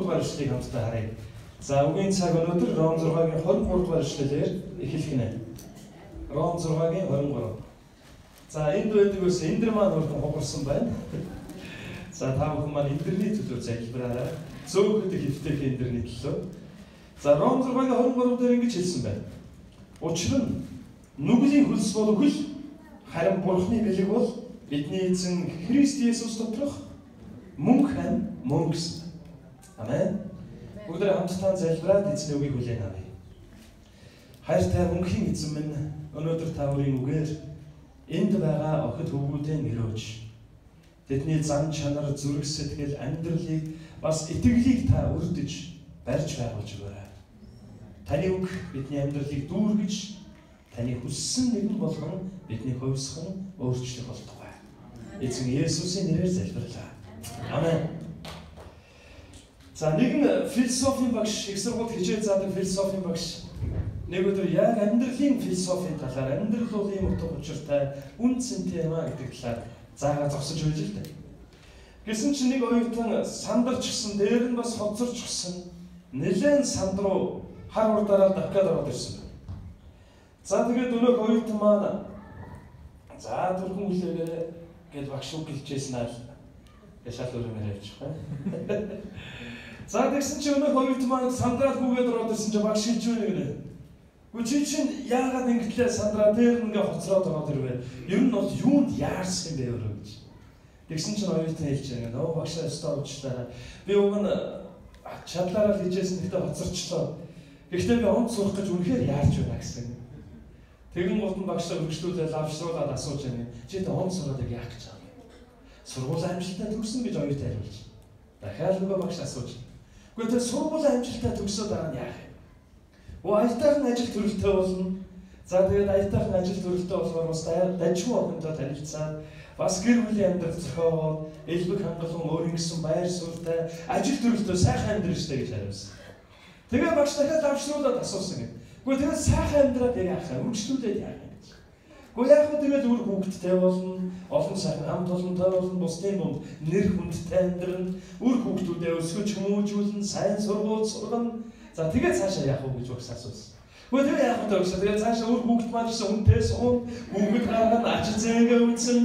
дугаар ишлэгийг хамтдаа харъя. За үгийн цаг өнөөдөр Ром 6-гийн 23 дугаар ишлэлээр эхэлх нэ. Ром 6-гийн 23. За энд байдаг ус эндэр маань хурдан хугарсан байна. За та бүхэн маань эндэрний төлөө залбираарай. Зөөхөд хөвтөх эндэрний төлөө. За Ром 6-гийн 23 дээр ингэж хэлсэн байна. Учир нь нүглийн хөлс бол үхэл, харин Бурхны бэлэг бол бидний эзэн Христ Есүс доторх мөнх ам мөн гэсэн. Амен. Бүгдээ хамтдаа залбираад эзний үгийг хүлээн авъя. Хайртай мөнхийн эзэн минь, өнөөдөр та өрийн үгээр энд байгаа охид хөвгүүдээ нэрөөж, тэдний зан чанар, зүрх сэтгэл, амьдралыг бас итгэлийг та өрдөж барьж байгуулж өгөөрэй. Таны үг бидний амьдралыг дүүргэж, таны хүссэн нэгэн болгон бидний хувьсхан өөрчлөх болтугай. Эзэн Есүсийн нэрээр залбирлаа. Амен. За нэгэн философийн багш, их сургуульд хичээл заадаг философийн багш нэг өдөр яг амьдралын философийн талаар, амьдрал бол ийм утга учиртай, үнцэнтэй юм а гэдэг талаар заагаа зогсож байж л дээ. Гэсэн чинь нэг оюутан сандарчсан, дээр нь бас хоцорчсан, нэлээд санд руу хар урдаараа дахиад ороод ирсэн байна. За тэгээд өнөөх оюутан маань за түрхэн үлээгээрээ гэж багш үг хэлжсэн аа. Яшаал өрөмөр явчих бай. За тэгсэн чинь өнөөх оюутан маань сандраад гүгээд ороод ирсэн чинь багш хэлж байна гэнэ. Чи чинь яагаад ингэтлээ сандраа дээр ингээ хоцроод ороод ирвэ? Ер нь бол юунд яарсан юм бэ өөрөө гэж. Тэгсэн чинь оюутан хэлж байгаа. Нөө багшаа өстө уучлаарай. Би уг нь чадлаараа хийжсэн гэхдээ хоцорчлоо. Гэхдээ би онц сурах гэж үнэхээр яарч байна гэсэн. Тэгэн гол нь багшаа өргөжлүүлээ лавшруулаад асууж байна. Чи тэ онц сураад яах гэж байгаа юм? Сургуулийн амжилттай төгсөн гэж оюутан хариулж. Дахиад нөгөө багш асууж. Гэхдээ тэр сургуулийн амжилттай төгсөөд байгаа нь яах юм? Аятайхан ажил төрөлтэй болно. За тэгээд аятайхан ажил төрөлтэй болохоор бас дажгүй охинтой танилцаад бас гэр бүлийн амьдрал зохиогоод элбэг хангалуун өөрийн гэсэн байр суурьтай ажил төрөлтэй сайхан амьдрах штэ гэж хариулсан. Тэгээ багш дахиад авшруулаад асуусан юм. Гэхдээ тэгээд сайхан амьдраад яах вэ? Үргэлжлүүлээд яах вэ гэж. Гэхдээ яг нь тэгээд үр хөвгттэй болно, олон сайхан хамт олонтой болно, бусдын дунд нэр хүндтэй амьдран, үр хөвгтүүдээ өсгөж хүмүүжүүлэн, сайн сургууль сургана. За тэгээд цаашаа яах вэ гэж багш асуусан. Гэхдээ тэгээд яах вэ гэж. Тэгээд цаашаа үр хөвгт маань гэсэн үнтэй суун, хүүхэд гаргана, ач зээгээ үүсэн.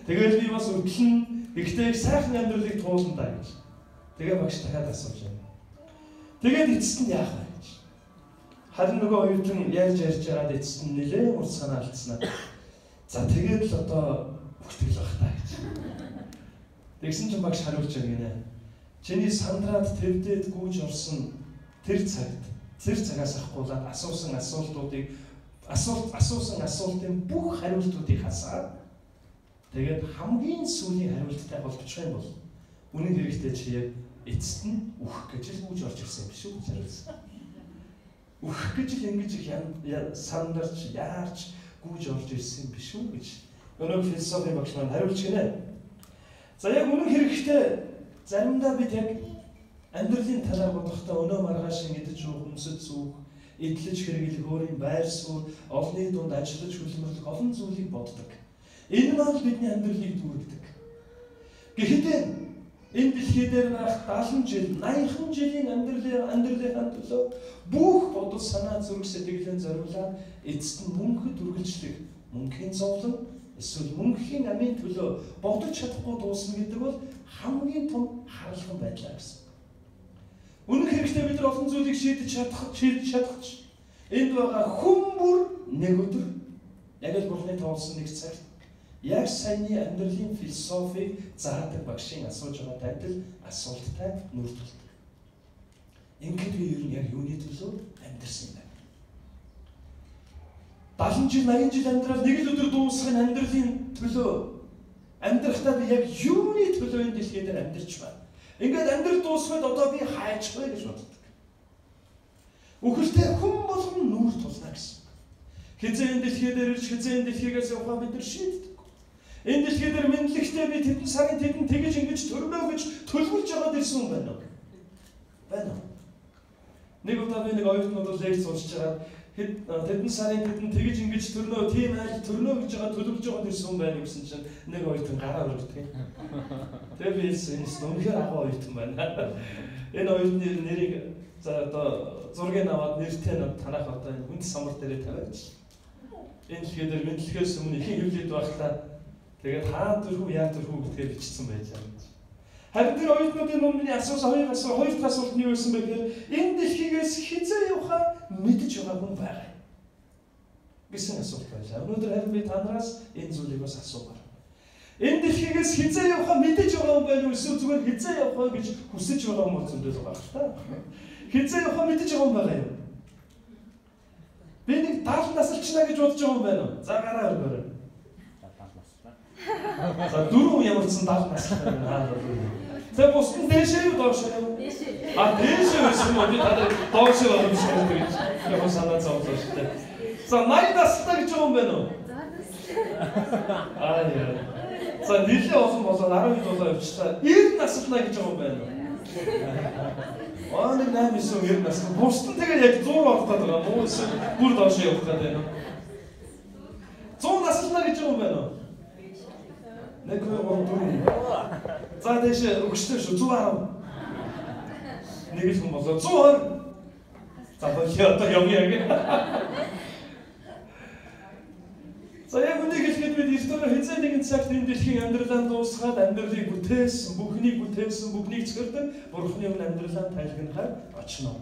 Тэгээд би бас өдлөн ихтэй сайхан амьдралыг туулна даа гэж. Тэгээд багш дахиад асууж байна. Тэгээд эцэст нь яах вэ гэж. Харин нөгөө оюутан яаж ярьж байгаад эцэст нь нэлээд урт санаа алдснаа. За тэгээд л одоо бүтгэл байх таа гэж. Тэгсэн чинь багш хариулж байгаа гинэ. Чиний сандраад твдэд гүйж орсон тэр цагаас ахгуулаад асуусан асуултын бүх хариултуудыг хасаад тэгээд хамгийн сүүлийн хариулттай болчих юм бол үнэн хэрэгтээ чи яг эцэст нь үхэх гэж л гүйж орж ирсэн юм биш үү гэж хариулсан. Үхэх гэж л ингэж их сандарч яарч гүйж орж ирсэн юм биш үү гэж өнөө философийн багш маань хариулж гинэ. За яг үнэн хэрэгтээ заримдаа бид яг амьдралын талаар бодохдоо өнөө маргааш идэж уух, өмсөж суух, эдлэж хэрэглэх, өөрийн байр суурь, олонний дунд ажиллаж хөдөлмөрлөх олон зүйлийг боддог. Энэ маань бидний амьдралыг дүүргэдэг. Гэхдээ энэ дэлхий дээр байх 70 жил, 80 жилийн амьдралын төлөө бүх бодол санаа зүрх сэтгэлээ зориулаад эцэст нь мөнхөд үргэлжлэх, мөнхийн зовлон эсвэл мөнхийн амийн төлөө бодож чадахгүй дуусна гэдэг бол хамгийн том харалхан байдлаа гэсэн. Үнэн хэрэгтээ бид нар олон зүйлийг шийдэж чадах энд байгаа хүн бүр нэг өдөр яг л Бурхны тоолсон нэг цагт яг саяны амьдралын философийг заадаг багшийн асууж байгаа адил асуулттай нүр тулдаг. Ингээд би ер нь яг юуны төлөө амьдэрсэн юм бэ? 70 жил, 80 жил амьдрал нэг л өдөр дуусгах амьдралын төлөө амьдрахтаа би яг юуны төлөө энэ дэлхий дээр амьдарч байна? Ингээд амьдрал дуусгаад одоо би хайчих вэ гэж боддог. Үхэлтэй хүн болгон нүүр тулна гэсэн. Хизээ энэ дэлхий дээр ирж хизээ энэ дэлхийгээс явахаа бид нар шийддэг. Энэ дэлхий дээр мэдлэгтэй би тэдэн сарын тэдэн тэгэж ингэж төрнө гэж төлөвлөж яваад ирсэн юм байна уу? Байна уу? Нэг удаа би нэг оюутнууд лекц уншиж байгаа тэдэн сарын тэдэн тэгж ингэж төрнөө тийм айл төрнөө гэж байгаа төлөвлөж байгаа гэсэн юм байна гэсэн чинь нэг оюутан гараа өргөдөг. Тэгээ би энэ үнэхээр агуу оюутан байна. Энэ оюутны нэрийг за одоо зургийг аваад нэртэй танах одоо энэ хүнд самар дээрээ тавиач. Энэ дэлхий дээр мэдлэхээс өмнө ихэн хөвлөд байхдаа тэгээд хаа төрхүү яа төрхүү гэдгээ бичсэн байлаа. Харин тэр оюутнуудын өмнө асуусан хоёр дахь асуулт нь юу байсан бэ гэхээр энэ дэлхийгээс хизээ явахаа мэдэж байгаа хүн байгаа гэсэн асуулт байлаа. Өнөөдөр харин би танараас энэ зүйлийг бас асуумаар. Энэ дэлхийгээс хизээ явахаа мэдэж байгаа хүн байна уу эсвэл зүгээр хизээ явахаа гэж хүсэж байгаа хүн зөндөл байгаа л та. Хизээ явахаа мэдэж байгаа хүн байгаа юм. Би нэг 70 насалчна гэж бодож байгаа хүн байна уу? За гараа өргөөрэй. За дөрөв ямарсан 70 настай байна. Тэгээ бусдын дээшээ юу доошоо юу? Дээшээ байсан юм уу? Би надад доошоо байгаа юм шиг байна. Яг санаа зовлоо шүү дээ. За 80 настай гэж юм байна уу? Яа. За нэлээ олон болоод 12 долоо явчихлаа. 90 настай гэж юм байна уу? Нэг 8-9 настай. Бусдын тэгээ яг 100 орох гэдэг байгаа. Муу эсвэл бүр доошоо явах гэдэг юм. 100 настай гэж юм байна уу? Нэг гоо за дэше өгчтэй шүү 110. Нэг л хүн болоо 120. За одоо явъя. За яг үнийг хэлэхэд бид эртөө хэзээ нэгэн цагт энэ дэлхийн амьдралаа дуусгаад амьдралыг бүтээсэн, бүхнийг цэгэрдэг Бурхны өмнө амьдралаа тайлгнахаар очно.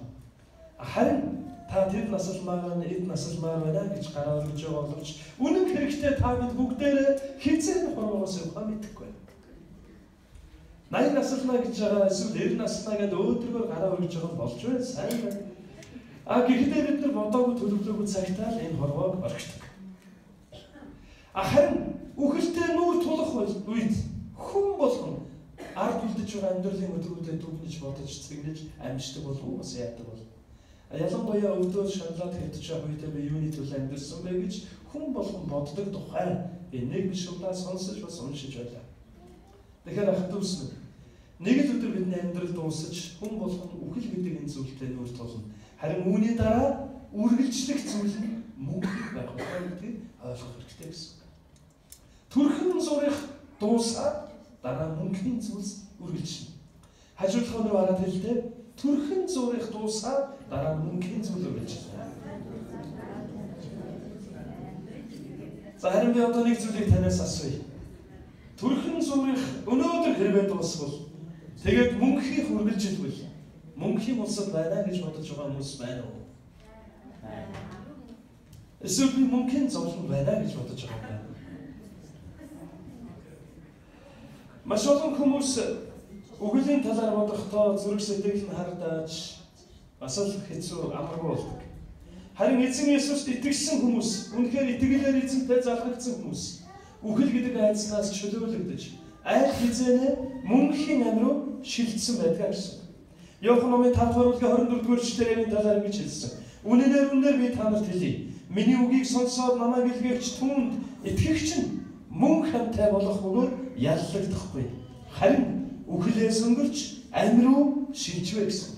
Харин та тэд насалмаар эд насалмаар байна гэж гараа өргөж байгаа боловч үнэн хэрэгтээ та бид бүгдээрээ хизээ хороогоос явахаа мэдэхгүй. 80 наслна гэж байгаа эсвэл 90 наслна гэдэг өөдрөгөр гараа өргөж байгаа болж байна. Сайн байна. Гэхдээ бид нар бодоогүй төлөвлөөгүй цагтаа л энэ хорвоог орхидог. Харин үхэлтэй нүүр тулах үед хүн болгон ард үлдэж байгаа амьдралын өдрүүдэд дүгнэж бодож цэглэж амьддаг болов уу бас яадаг бол. Ялангуяа өвдөө шаналаад хэвтэж байгаа үедээ би юуны төлөө амьдсан бэ гэж хүн болгон боддог тухай би нэг биш удаа сонсож бас уншиж байлаа. Тэгэхээр ах дүүс нэг л өдөр бидний амьдрал дуусаж хүн болгон үхэл гэдэг энэ зүйлтэй нүүр тулна. Харин үүний дараа үргэлжлэх зүйл нь мөнх байх гэдгийг ойлгох хэрэгтэй гэсэн. Төрхөн зурих дуусаад дараа мөнхийн зүйлс үргэлжлэнэ. Хажуулах нь хараад хэлдэг. Төрхөн зурих дуусаад дараа мөнхийн зүйл үргэлжлэнэ. За харин би одоо нэг зүйлийг танаас асууя. Төрхөн зурих өнөөдөр хэрвээ дуусвал тэгээд мөнхийн үргэлжилвэл мөнхийн улсад байна гэж бодож байгаа хүмүүс байна уу? Эсвэл мөнхийн зовлон байна гэж бодож байгаа юм байна. Маш олон хүмүүс үглийн талаар бодохдоо зүрх сэтгэл нь харагдаж бас л хэцүү амаргүй болдог. Харин эзэн Есүст итгэсэн хүмүүс, үнэхээр итгэлээр эзэнтэй залгагдсан хүмүүс үхэл гэдэг айдснаас чөлөөлөгдөж аль хэзээ мөнхийн амь руу шилжсэн байдаг гэсэн. Иохан номын 5-р бүлгийн 24-р эшлэлээр энэ талаар ингэж хэлсэн. Үнэнээр би танарт хэлье. Миний үгийг сонсоод намайг илгээгч түүнд итгэгч нь мөн хамтай болох бөгөөд яллагдахгүй. Харин үхлээс өнгөрч амь руу шилжвэ гэсэн.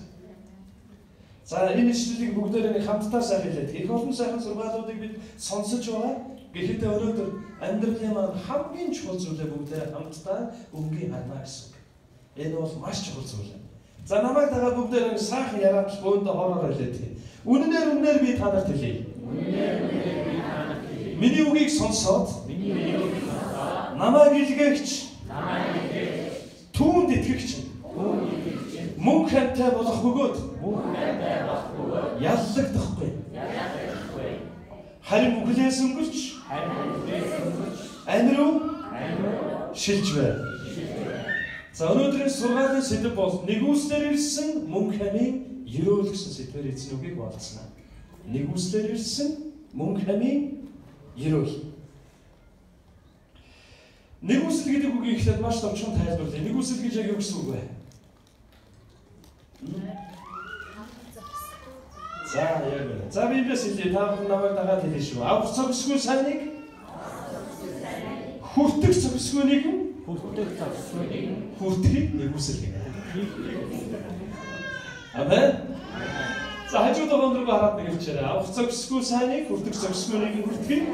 За энэ ишлэлийг бүгдээрээ хамтдаа сайн хэлээд их олон сайхан сургаалуудыг бид сонсож байгаа. Гэхдээ өнөөдөр амьдралын маань хамгийн чухал зүйлээ бүгдээрээ хамтдаа өнгөний харна гэсэн. Энэ бол маш чухал зүйл. За намайг дагаад бүгдээрээ сайхан яриад бөөндө хоороор хэлээд. Үнэнээр би танарт хэлье. Миний үгийг сонсоод намайг илгээгч түүнд итгэгч мөн хамтай болох бөгөөд яллагдахгүй. Харин үхлээс өнгөрч амь руу шилжвэ. За өнөөдрийн сургаалын сэдэв бол нэгүслэр ирсэн мөн хамын ерөөл гэсэн сэдвээр эзэн үгийг болцсноо. Нэгүслэр ирсэн мөн хамын ерөөл. Нэгүсэл гэдэг үгийг ихэд маш товчхон тайлбарлая. Нэгүсэл гэж яг юу гэсэн үг вэ? За яг байна. За Библиэс хэлээ та бүхэн намайг дагаад хэлээ шүү. Авах цогсгүй сайныг хүртэх цогсгүйнийг хүртэхийг нэгүсэл гэнэ. Амен. За хажууд байгаа руу хараад нэг хэлчихээрэй. Авах зохисгүй сайныг хүрдэг зохисгүйнийг хүртгийг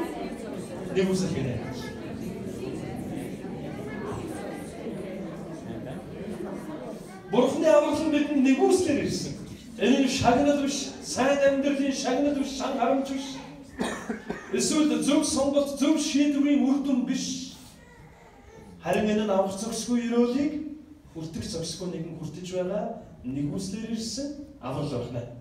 нэгүсэл гэнэ. Бурхны аврал нь бидэнд нэгүслэр ирсэн. Энэ шагнал биш, сайн амьдралын шагнал биш, шан харамч биш. Эсвэл зөв сонголт, зөв шийдвэрийн үр дүн биш. Харин энэ авах зохисгүй өрөөлийг хүртэх зохисгүй нэгэн хүртэж байгаа нэгүслэр ирсэн аврал байна.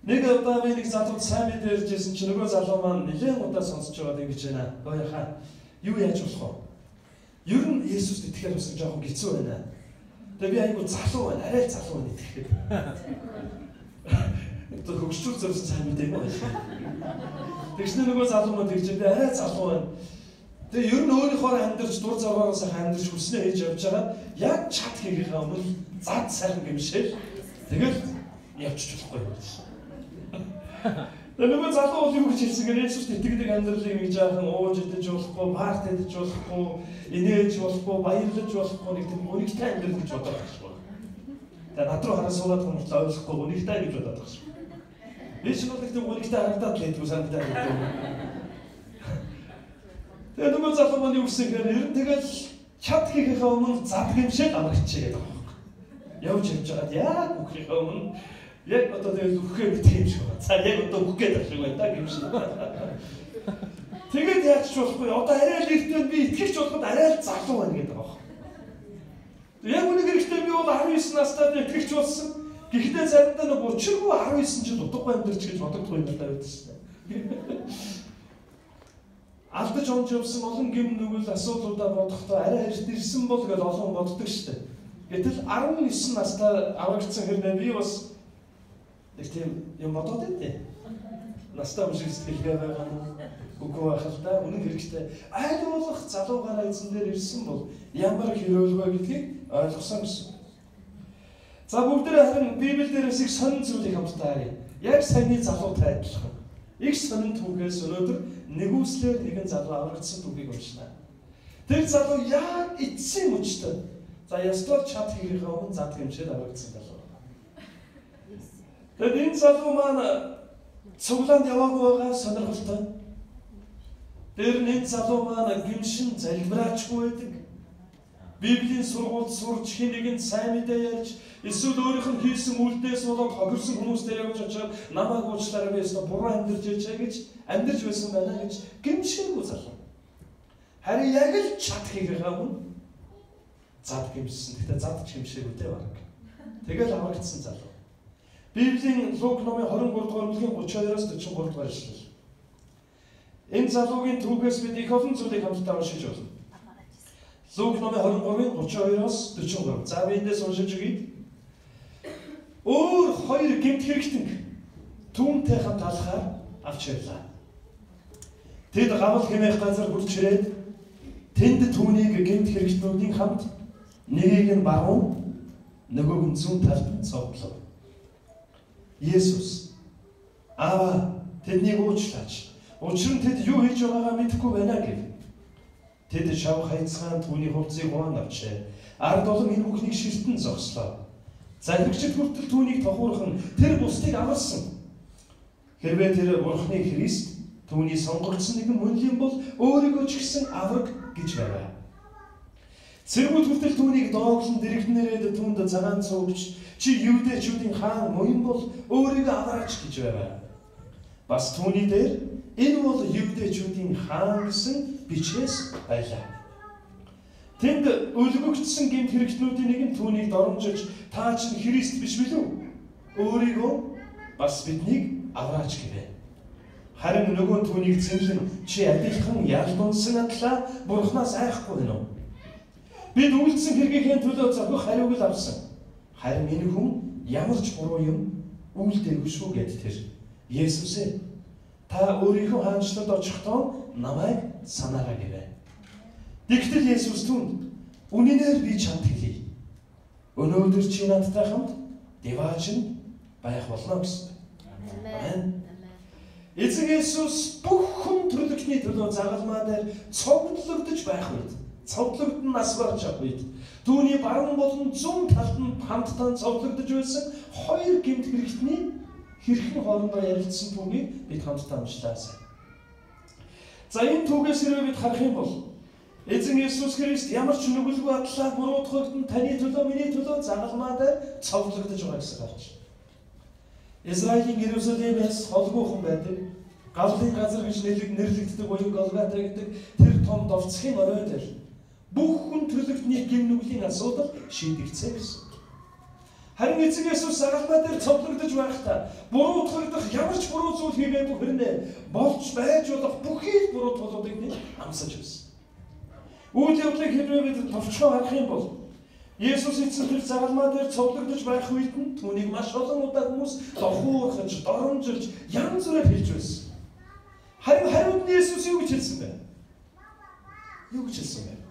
Нэг удаа би нэг залууд сайн мэдээ ярьжсэн чинь нөгөө залуу маань нэлээд удаа сонсож байгаад ингэж байна. Гоёха юу яаж болох вэ? Ер нь Есүст итгэхээр бас жоохон хэцүү байна. Тэгээ би айгу залуу байна, арай залуу байна итгэхэд. Тэр хөгжүүл зорьсон сайн мэдээ юм байна. Тэгснэ нөгөө залуу маань тэгж би арай залуу байна. Тэгээ ер нь өөрийнхөө амьдарч дур зоргоороос амьдарч хүснээ хийж явж байгаа. Яг чад хийхээ өмнө зад сайхан гэмшээл. Тэгэл явчих болохгүй юм. Тэгээ нөгөө залуу бол юу гэж хэлсэн гэхээр Есүст итгэдэг амьдралыг хийж яахан ууж идэж болохгүй, парт идэж болохгүй, инээж болохгүй, баярлаж болохгүй нэг тийм үнэтэй амьдрал гэж бодоод байгаа шүү. Тэгээ над руу хараа суугаад хүмүүст ойлгохгүй үнэтэй гэж бодоод байгаа шүү. Би ч нэг тийм үнэтэй харагдаад л байдгүй санагдаад байна. Тэгээ нөгөө залуу маань юу гэсэн гэхээр ер нь тэгэл чад хийхээ өмнө зад гэмшээд амарчээ гэдэг байна. Явж байгаад яг үхрийнхээ өмнө яг одоо тэгээд үхгээ битгий юм шиг байна. За яг одоо үхгээд байх шиг байна да гэмшин. Тэгээд яаж ч болохгүй. Одоо арай л ихтэй би итгэж болоход арай л залуу байна гэдэг байна. Яг үнэ хэрэгтэй би бол 19 настай итгэж болсон. Гэхдээ заримдаа нэг 30-гүй 19 жил удахгүй амьдарч гэж бодогдох юм даа байсан. Алдаж онж явсан олон гэм нүгэл асуудлуудаа бодохдоо арай эрт ирсэн бол гэж олон боддог шүү дээ. Гэтэл 19 настай аврагдсан хэрнээ би бас нэг тийм юм бодоод байдیں۔ Настай юм шиг сэтгэлгээ байгаа нь үгүй байх л да. Үнэн хэрэгтэй. Айл болох залуугаараа эзэн дээр ирсэн бол ямар хэрүүлвэ гэдгийг ойлгосон гэсэн. За бүгдээ харин Библиэлээс их сонин зүйлийг хамтдаа харъя. Яг саяны залуутай адилхан. Их сонин түүхээс өнөөдөр нэгүслэр нэгэн залуу аврагдсан түүхийг уншнаа. Тэр залуу яг эцсийн мөчтөд за ястол чад хийхээ өмнө зад гэмшээд аврагдсан залуу. Тэгээд энэ залуу маань цуглаанд яваагүй байгаа сонирхолтой. Тэр нэг залуу маань гимшин залбираачгүй байдаг. Библийн сургуульд сурч хинэгэнд сайн мэдээ ярьж эсвэл өөрийнх нь хийсэн үйлдээс болоод хохирсон хүмүүстэй явж очоод намайг уучлаарай гэсэн буруу амьдарч яачаа гэж амьдарч байсан байна гэж гимшингүй залуу. Харин яг л чад хийхээ өмнө зад гимшсэн. Гэтэ зад ч гимшээгүй дээ баг. Тэгэл аврагдсан залуу. Библийн Лук номын 23 дугаар бүлгийн 32-оос 43 дугаар ишлэл. Энэ залуугийн түүхээс бид их олон зүйлийг хамтдаа уншиж байна. Лук номын 23-ын 32-оос 43. За би эндээс уншиж өгье. Өөр хоёр гэмт хэрэгтэн түүнтэй хамт алхаар авч ирлаа. Тэд гавал хэмээх газар хүрч ирээд тэнд түүнийг гэмт хэрэгтнүүдийн хамт нэгийг нь багуун нөгөөг нь зүүн талд цовдлоо. Есүс Аава тэднийг уучлаач. Учир нь тэд юу хийж байгаагаа мэдэхгүй байна гэв. Тэд шав хайцгаан түүний хувцсыг уун авчээ. Ард олон энэ бүхнийг ширтэн зогслоо. Захирагчид хүртэл түүнийг тохуурхан тэр бусдыг аварсан. Хэрвээ тэр Бурхны Христ түүний сонгогдсон нэгэн мөнлийн бол өөрийгөө ч гэсэн авраг гэж байгаа. Цэргүүд хүртэл түүнийг дооглон дэрэгднэрээд түүнд цагаан цугч чи юудэчүүдийн хаан мөн бол өөрийгөө авраач гэж байгаа. Бас түүний дээр энэ бол юудэчүүдийн хаан гэсэн бичээс байлаа. Тэнд өлгөгдсөн гэмт хэрэгтнүүдийн нэг нь түүнийг доромжилж та ч Христ биш билүү? Өөрийгөө бас биднийг авраач гэвэ. Харин нөгөө түүнийг зэмлэн чи адилхан ялдунсан атлаа Бурханаас айхгүй байна уу? Бид үйлдсэн хэргийнхээ төлөө зохих хариуг л авсан. Харин энэ хүн ямар ч буруу юм үйлдээгүй шүү гэд тэр. Есүсээ та өөрийнхөө хаанчлалд очихдоо намайг санаарай гэвэ. Тэгтэл Есүс түнд үнэнээр би чамд хэлье. Өнөөдөр чи надтай хамт диваачнд байх болно гэсэн. Амен. Эзэн Есүс бүх хүн төрлөختний төлөө загалмаа дээр цогцлогдож байх үед цовдлогдсон нас барж авах үед түүний баруун болон зүүн талд нь хамтдаа цовдлогдож байсан хоёр гэмт хэрэгтний хэрхэн хоорондоо ярилцсан түүнийг бид хамтдаа уншлаа. За энэ түүгээс хэрвээ бид харах юм бол Эзэн Есүс Христ ямар ч нүгэлгүй атлаа буруутгагдан таны төлөө миний төлөө загалмаа дээр цовдлогдож байгаа гэсэн гарч. Израилийн Иерусалимээс холгүйхан байдаг. Галлын газар гэж нэрлэгддэг буюу Голгота гэдэг тэр том довцхийн орой дээр бүх хүн төрлөختний гэм нүглийн асуудал шийдэгцээ гэсэн. Харин эзэн Есүс загалмаа дээр цовдлогдож байхдаа буруутгагдах ямар ч буруу зүйл хийгээгүй хэрнээ болж байж болох бүхий буруу толгойг нь амсаж байсан. Үйл явдлыг хэрвээ бид товчхон харах юм бол Есүс эзэн тэр загалмаа дээр цовдлогдож байх үед нь түүнийг маш олон удаа хүмүүс дохуурхаж, доромжилж, янз бүрээр хэлж байсан. Харин хариуд нь Есүс юу гэж хэлсэн бэ? Юу гэж хэлсэн бэ?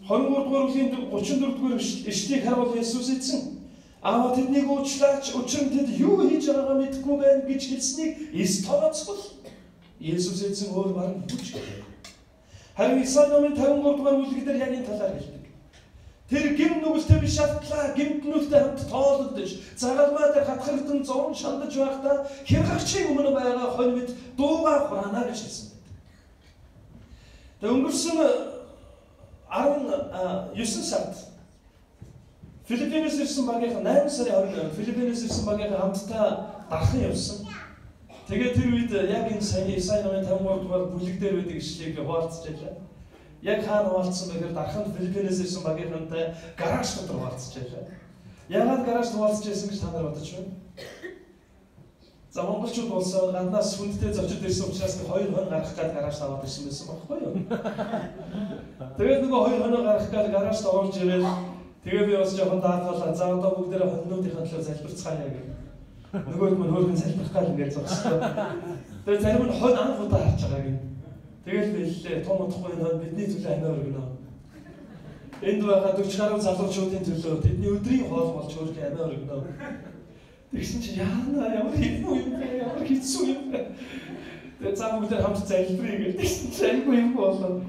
23-р бүлгийн 34-р эшлэгийг харвал Есүс эзэн Аава тэднийг уучлаач, учир нь тэд юу хийж байгаагаа мэдэхгүй байна гэж хэлснийг эс тооцвол Есүс эзэн өөр баран хүч гэлээ. Харин Исаи номын 53-р бүлэг дээр яг энэ талаар хэлдэг. Тэр гэм нүгэлтэй биш шатлаа, гэмтнүүлтэй хамт тоолдож, загалмаа дээр хатгагдсан зовн шандаж байхдаа хяргагчийн өмнө байгаа хонь мэд дуугаа хураана гэж хэлсэн байдаг. Тэгээ өнгөрсөн 19 сард Филиппинээс ирсэн багийнхан 8 сарын 20-нд Филиппинээс ирсэн багийнхан хамтдаа дархан явсан. Тэгээд тэр үед яг энэ Исаи номын 53-р бүлэг дээр байдаг ишлэгийг хуваалцж байлаа. Яг хаана хуваалцсан бэхээр дарханд Филиппинээс ирсэн багийнхантай гараж дотор хуваалцж байлаа. Яагаад гараж хуваалцж байсан гэж та нар бодож байна? За монголчууд болсон гаднаас хүндтэй зочид ирсэн учраас хоёр хон гарах гээд гараж аваад ирсэн байсан байхгүй юу? Тэгээд нөгөө хоёр хоноо гарах гээд гаражд оруулж ирээд тэгээ би бас жоохон даатгалаа. За одоо бүгдээрээ хоньнуудынхаа төлөө залбирцгаая гэх. Нөгөөд мань хөөргөн залбирах гал ингээд зогссон. Тэгээ зарим нь хонь анх удаа харж байгаа гин. Тэгэл хэллээ том утгагүй нөө бидний төлөө амиа өргөнө. Энд байгаа 40 гаруй залуучуудын төлөө тэдний өдрийн хоол болж өөргөө амиа өргөнө. Тэгсэн чинь ямар хэцүү юм бэ? Ямар хэцүү юм бэ? Тэгээ цаа бүгдээр хамт залбирая гэж тэгсэн чинь айгүй юм болоо.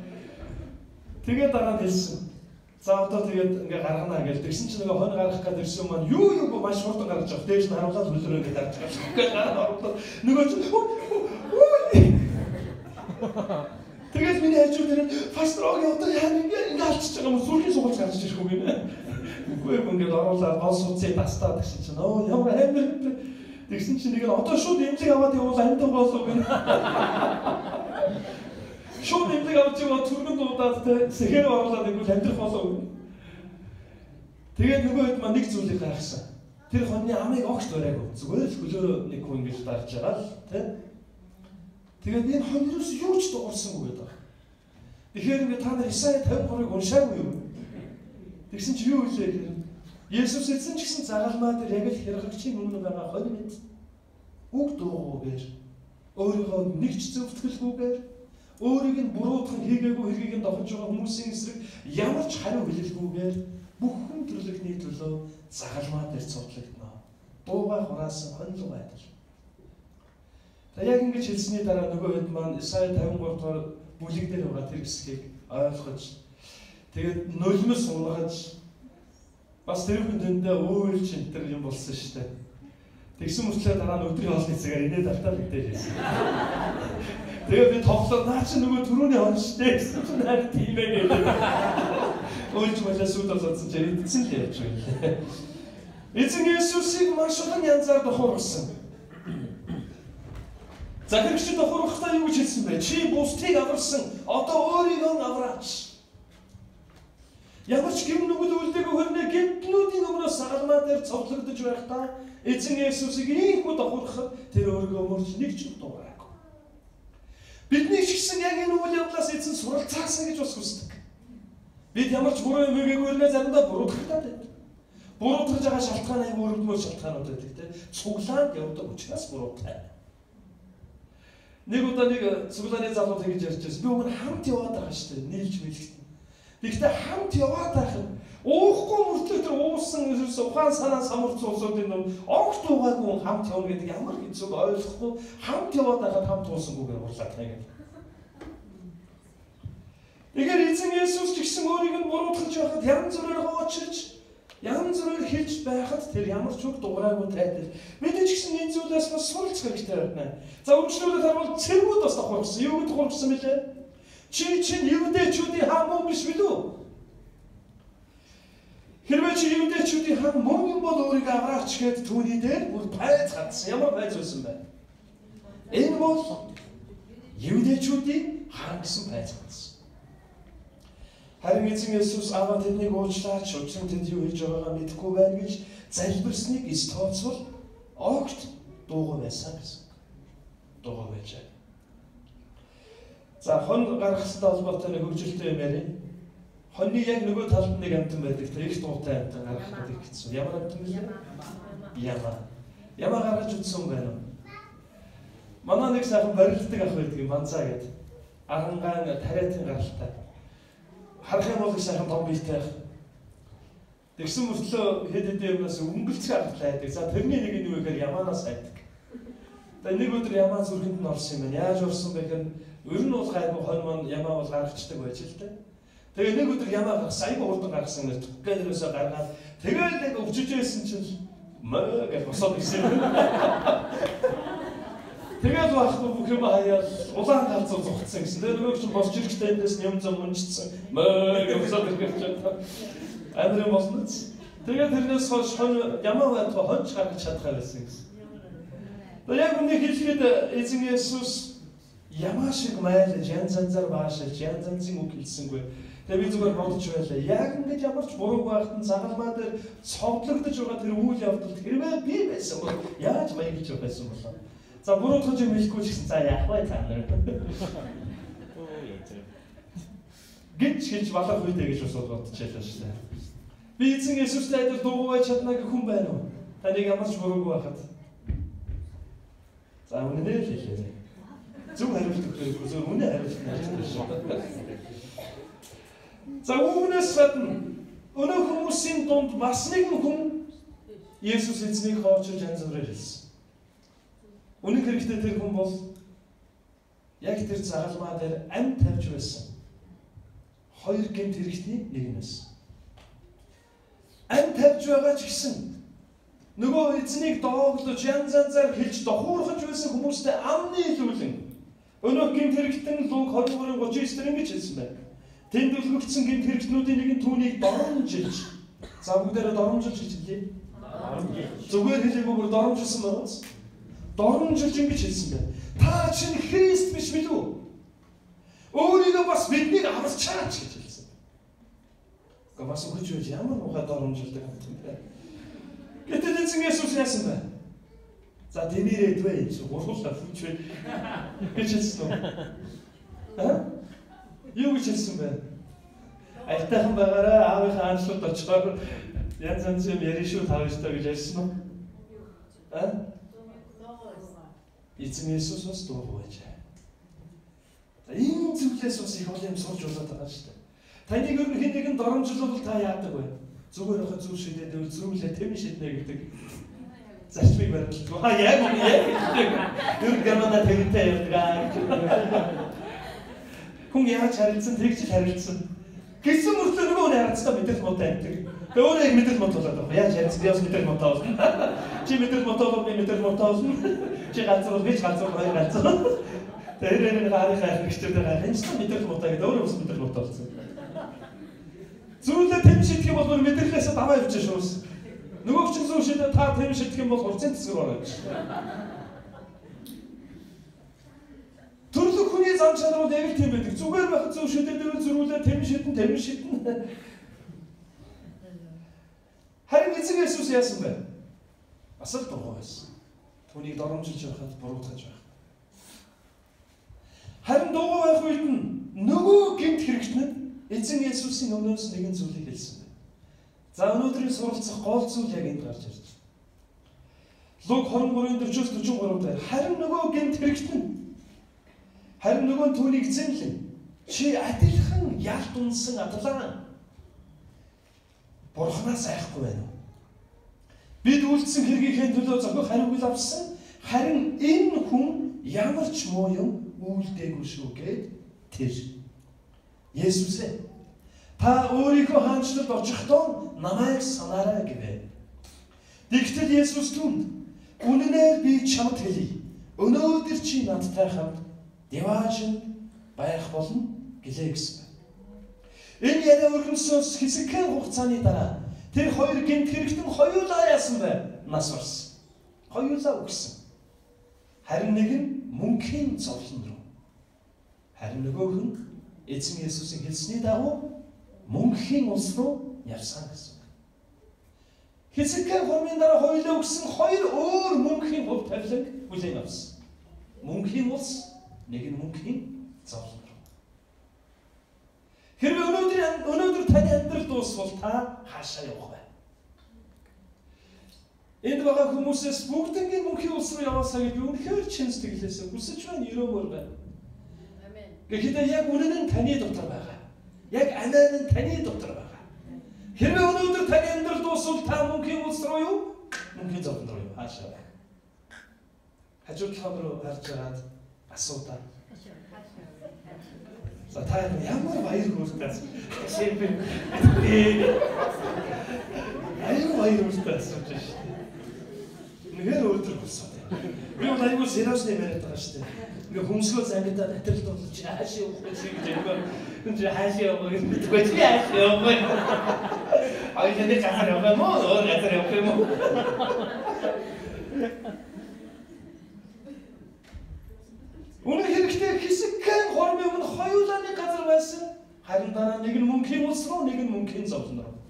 Тэгээд дараа нь хэлсэн. За одоо тэгээд ингээ гаргана гэж тэгсэн чинь нөгөө хонь гаргах гэдэг ирсэн маань юу маш хурдан гарч байгаа. Дээж нь харуулаад хөлрөө гэж дарж байгаа. Ингээд гараад оруулаад нөгөө чинь тэгээд миний хажуу дээр пасторог одоо яа ингээ алчиж байгаа юм сүрхийн сугалж гарч ирэх үг юм. Үгүй ээ ингээд оруулаад гол суцыг тастаад гэсэн чинь ямар амар тэгсэн чинь нэг нь одоо шууд эмзэг аваад явуул амьд болов гэнэ. Шууд эмзэг авч яваад түргэн дуудаад сэхэр оруулаад игэл амьдрах болов. Тэгээд нөгөө хэд маань нэг зүйлийг гаргасан. Тэр хоньны амыг огт барайгүй. Зүгээр л хөлөөрөө нэг хүн ингэж дарж байгаа л тий. Тэгээд энэ хоньроос юу ч дуурсангүй байдаг. Тэгэхээр ингээд та нар Исаи 53-ыг уншаагүй юу? Тэгсэн чи юу хэлээ гэхээр Есүс эзэн ч гэсэн загалмаа дээр яг л хяргагчийн өмнө байгаа хонь мэд үг дуугүйгээр өөрийгөө нэг ч зөвтгөлгүйгээр өөрийг нь буруутгах хийгээгүй хэргийг нь дохож байгаа хүмүүсийн эсрэг ямар ч хариу хэлэлгүйгээр бүхэн төрлөختний төлөө загалмаа дээр цуглагдана. Дуугаа хураасан хоньлог байдал. Та яг ингэж хэлсний дараа нөгөө хэд маань Исаи 53-р бүлэг дээр байгаа тэр хэсгийг ойлгож тэгээд нулимс унгаж бас тэр хүн дэндээ өөлж энэ юм болсон шүү дээ. Тэгсэн мөртлөө дараа нь өдрийн хоолны цагаар инээд автаа мэдээлсэн. Тэгээд би тоглоод наа чи нөгөө түрүүний хон шүү дээ гэсэн чинь харин тийм ээ гэдэг. Өөлж малаас үүдэл зодсон чи эдсэн л явж байлаа. Эзэн Есүсийг маш олон янзаар дохорсон. Захирагчид дохорохтаа юу гэж хэлсэн бэ? Чи бусдыг аварсан. Одоо өөрийгөө авраач. Ямар ч гэм нүгэл үлдээгүй хөрнө гэмтнүүдийн өмнөөс сагалмаа дээр цовдлогдож байхдаа эзэн Есүсийг ийхүү дохорход тэр өөрийгөө мөрж нэг ч дуурайгүй. Бидний ч гэсэн яг энэ үйл явдлаас эзэн суралцаасан гэж бас хүсдэг. Бид ямар ч буруу юм хийгээгүй нэ заримдаа буруутгахтаа байдаг. Буруутгаж байгаа шалтгаан аяг өргөмөр шалтгаанууд байдаг те. Цуглаанд явдаг учраас буруутай. Нэг удаа нэг цуглааны залуу тэгж ярьж байсан. Би өмнө хамт яваад байгаа шүү дээ. Нийлж мэлгт. Гэхдээ хамт яваад байхад уухгүй мөртлөө тэр уусан ухаан санаа самурц уусуудын ном огт уугаагүй хамт явна гэдэг ямар хэцүүг ойлгохгүй хамт яваад байхад хамт уусангүйгээр урлаад таа гэдэг. Тэгэхээр эзэн Есүс ч гэсэн өөрийг нь буруутгаж байхад янз бүрээр гоочилж, янз бүрээр хэлж байхад тэр ямар ч үг дуграагүй тайлбар. Бид ч гэсэн энэ зүйлээс бас суралцах хэрэгтэй байна. За үргэлжлүүлээд харвал цэргүүд бас давхарсан. Юу гэдэг хурцсан мэлээ? Чи евдээчүүдийн хаан мөн биш билүү? Хэрвээ чи евдээчүүдийн хаан мөн юм бол өөрийгөө авраач гээд түүний дээр бүр пайз хатсан. Ямар пайз байсан бэ? Энэ бол евдээчүүдийн хаан гэсэн пайз хатсан. Харин эзэн Есүс аваа тэднийг уучлаач, учир нь тэд юу хийж байгаагаа мэдэхгүй байна гэж залбирсныг эс тооцвол огт дуугүй байсан гэсэн. Дуугүй байжээ. За хон гаргахтай холбоотой нэг хөгжилтэй юм яриа. Хоньны яг нөгөө талд нэг амтан байдаг. Тэр их дуутай амтан гаргахад их гэсэн. Ямар амтан вэ? Яма. Яма гаргаж үзсэн байна уу? Манай нэг сайхан барилддаг ах байдаг юм, Манцаа гэдэг. Арангаан тариатын гаралтай. Харах юм бол сайхан том биетэй. Тэгсэн мөртлөө хэд хэдэн юмнаас өнгөлцгөө автлаа байдаг. За тэрний нэг нь юу гэхээр ямаанаас айдаг. Тэгээ нэг өдөр ямаа зүрхэнд нь орсон юм байна. Яаж орсон бэ гэхээр ер нь бол гайгүй хонь маань ямаа бол гаргацдаг байж л дээ. Тэгээ нэг өдөр ямаа гаргасан, айгүй хурдан гаргасан нэр түгээрөөсөө гаргаад тэгээд яг өвчөж байсан чинь маа гэж босоод ирсэн. Тэгээд баахгүй бүх юм хаяа улаан галзуу зогтсон гэсэн. Тэгээд нөгөө чинь босч ирэхдээ эндээс юм зам унжчихсан. Маа гэж босоод ирчихсэн. Амир юм болно. Тэгээд тэрнээс хойш хонь ямаа байтугай хоньч гаргаж чадхаар байсан гэсэн. Тэгээд яг үнийг хэлэхэд эзэн Есүс ямаа шиг майлж янз янзаар баашилж янз янзын үг хэлсэнгүй. Тэгээ би зүгээр бодож байлаа. Яг ингэж ямар ч буруу байхад загалмаа дээр цовдлогдож байгаа тэр үйл явдал хэрвээ би байсан бол яаж маягч байсан болоо. За буруутгаж юм хэлэхгүй ч гэсэн за яах вэ та нар. Гэж хэлж балах үедээ гэж бас бодож байлаа шүү дээ. Би эзэн Есүстэй адил дуугүй байж чадна гэх хүн байна уу? Таныг ямар ч буруугүй байхад. За үнэнээр хэлээ. Зөв хариулт өгөхгүй зөв үнэ хариулт байна. За үүнээс гадна өнөө хүмүүсийн дунд бас нэгэн хүн Есүс эзнийг хоочилж янз бүрээр хэлсэн. Үнэн хэрэгтээ тэр хүн бол яг тэр загалмаа дээр амь тавьж байсан. Хоёр гэмт хэрэгтний нэг нь байсан. Амь тавьж байгаа ч гэсэн нөгөө эзнийг дооглож янз янзаар хэлж дохуурхаж байсан хүмүүстэй амны илүүлэн өнөө гэмт хэрэгтэн Луг 23:39 дээр ингэж хэлсэн байна. Тэнд үлгэгдсэн гэмт хэрэгтнүүдийн нэг нь түүнийг доромжилж. За бүгдээрээ доромжилж гэж хэлье. Зүгээр хэлээгүй бүр доромжилсан байна. Доромжилж ингэж хэлсэн байна. Та чинь Христ биш билүү? Өөрийгөө бас биднийг аварчаач гэж хэлсэн. Гэхдээ бас өгч үгүй ямар муухай доромжилдаг юм бэ? Гэтэл эзэн Есүс яасан бэ? За дэмирээд вэ? Гурвуулаа хүч вэ? Гэж хэлсэн үү? Юу гэж хэлсэн бэ? Айтайхан байгаараа аавынхаа аншлууд очихоор янз янз юм ярих шүү таавчтай гэж ярьсан уу? Эзэн Есүс бас дуугүй байжээ. За энэ зүйлээс бас их олон юм сурч болоод байгаа шүү дээ. Таныг ер нь хэн нэгэн доромжлол та яадаг вэ? Зүгээр хаа зүр шидэд зүрүүлээ тэм шиднэ гэдэг зарчмыг барилдаг. Яг ер гэмэдэ тэрнтэй ярьдаг. Хүн яаж харилцсан тэгж харилцсан. Гэсэн мөртлөө нөгөө нь харилцсан мэдээл муутай байдаг. Тэгээ өөрөө яг мэдээл муутай болоод байгаа. Яаж харилцсан би бас мэдээл муутай болсон. Чи мэдээл муутай бол би мэдээл муутай болсон. Чи ганцхан бол би ч ганцхан хоёр ганцхан. Тэр нэг харийнхаа хэрэгчтэй байгаа. Энэ ч мэдээл муутай гэдэг өөрөө бас мэдээл муутай болсон. Зүйлээ тэм шидэх юм бол мэдэрлээсээ даваа явчих шүүс. Нөгөө ч зүйл шидэ та тэм шидэх юм бол хурцын тэсгэр орооч. Төрлөх хүний зам чанар бол яг л тийм байдаг. Зүгээр байхад зөв шидэдэл зөрүүлээ тэм шидэн. Харин эзэн Есүс яасан бэ? Бас л дургүй байсан. Түүнийг доромжилж байхад буруутгаж байх. Харин дургүй байх үед нь нөгөө гэмт хэрэгтнүүд эзэн Есүсийн өмнөөс нэгэн зүйлийг хэлсэн байна. За өнөөдрийн суралцах гол зүйл яг энд гарч ирж байна. Луг 23:40-43 дээр харин нөгөө гэмт хэрэгтэн харин нөгөө түүнийг зэмлэн чи адилхан ялт унсан атлаа. Бурханаас айхгүй байна уу? Бид үйлдсэн хэргийнхээ төлөө зохих хариуг авсан. Харин энэ хүн ямар ч муу юм үйлдээгүй шүү гэд тэр. Есүс ээ. Та өөрийнхөө хаанчлалд очихдоо намайг санаарай гэвэ. Тэгтэл Есүс түнд үнэнээр би чамд хэлье. Өнөөдөр чи надтай хамт Деважинд байх болно гэлээ гэсэн. Энэ яриа өргөнсөөс хэсэгхэн хугацааны дараа тэр хоёр гэмт хэрэгтэн хоёулаа яасан бэ? Нас барсан. Хоёулаа үгсэн. Харин нэг нь мөнхийн зовлон руу. Харин нөгөөх нь эзэн Есүсийн хэлсний дагуу мөнхийн улс руу явсан гэсэн. Хэсэгхэн хормын дараа хоёулаа үгсэн хоёр өөр мөнхийн хөв тавиланг хүлээн авсан. Мөнхийн улс, нэг нь мөнхийн зовлон руу. Хэрвээ өнөөдөр таны амьдрал дуусвал та хаашаа явах вэ? Энд байгаа хүмүүсээс бүгднийг мөнхийн улс руу яваасаа гэж үнэхээр чин сэтгэлээсээ хүсэж байна, өрөмөр байна. Амен. Гэхдээ яг үнэн нь таны дотор байгаа. Яг амиа нь таны дотор байгаа. Хэрвээ өнөөдөр таны амьдрал дуусвал та мөнхийн улс руу юу? Мөнхийн зовлон руу юу? Хаашаа вэ? Хажууд талаа руу харж байгаад асуудаа. За та ямар баяр хөөртэй. Шийдвэр. Аюу баяр хөөртэй асууж шүү. Нэгээр өөдрөг болсон. Би бол аюу сериус нэмээд байгаа шүү. Ингээ хүмсгөө зангидаад атралд болж хаашаа явах гэж байгаа. Энд хаашаа явах гэж мэдгүй чи хаашаа явах вэ? Ай энэ газар явах юм уу? Өөр газар явах юм уу? Үнэн хэрэгтэй хэсэгхэн хормын өмнө хоёулаа нэг газар байсан. Харин дараа нэг нь мөнхийн улс руу, нэг нь мөнхийн зовлон руу.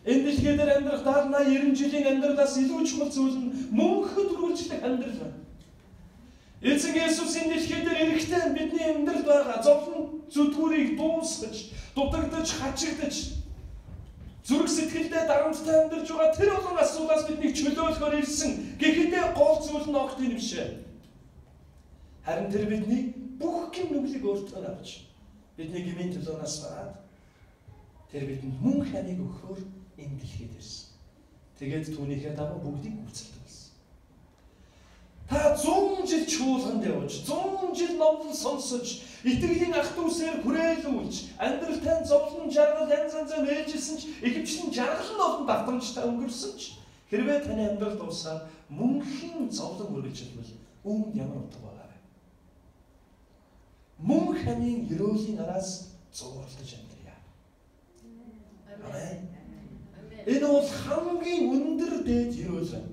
Энэ дэлхий дээр амьдрах 70-90 жилийн амьдралаас илүү чухал зүйл нь мөнхөд үргэлжлэх амьдрал байна. Эзэн Есүс энэ дэлхий дээр ирэхдээ бидний амьдралд байгаа зовлон зүтгүүрийг дуусгаж, дутагдаж, хачигдаж, зүрх сэтгэлдээ дарамттай амьдарч байгаа тэр олон асуудлаас биднийг чөлөөлөхөөр ирсэн. Гэхдээ гол зүйл нь огт энэ биш ээ. Харин тэр бидний бүх гэм нүглийг өөртөө авч бидний гмийн төлөөнөөс бараад тэр бидэнд мөн хамиг өгөхөөр энэ дэлхийд ирсэн. Тэгээд түүнийхээ дагуу бүгдийг гүйцэлдэг болсон. Та 100 жил чуулганд явж, 100 жил номлон сонсож, итгэлийн ах дүүсээр хүрээлүүлж, амьдралтай зовлон жаргал янз янзаар ээлжилсэн ч ихэвчлэн жаргал нь олон давтамжтай өнгөрсөн ч хэрвээ таны амьдрал дуусаад мөнхийн зовлон үргэлжилбэл үүнд ямар утга байгаа вэ? Мөн хамийн ерөөлийн араас зууралдаж амьдрья. Амен. Энэ бол хамгийн өндөр дээд ерөөл байна.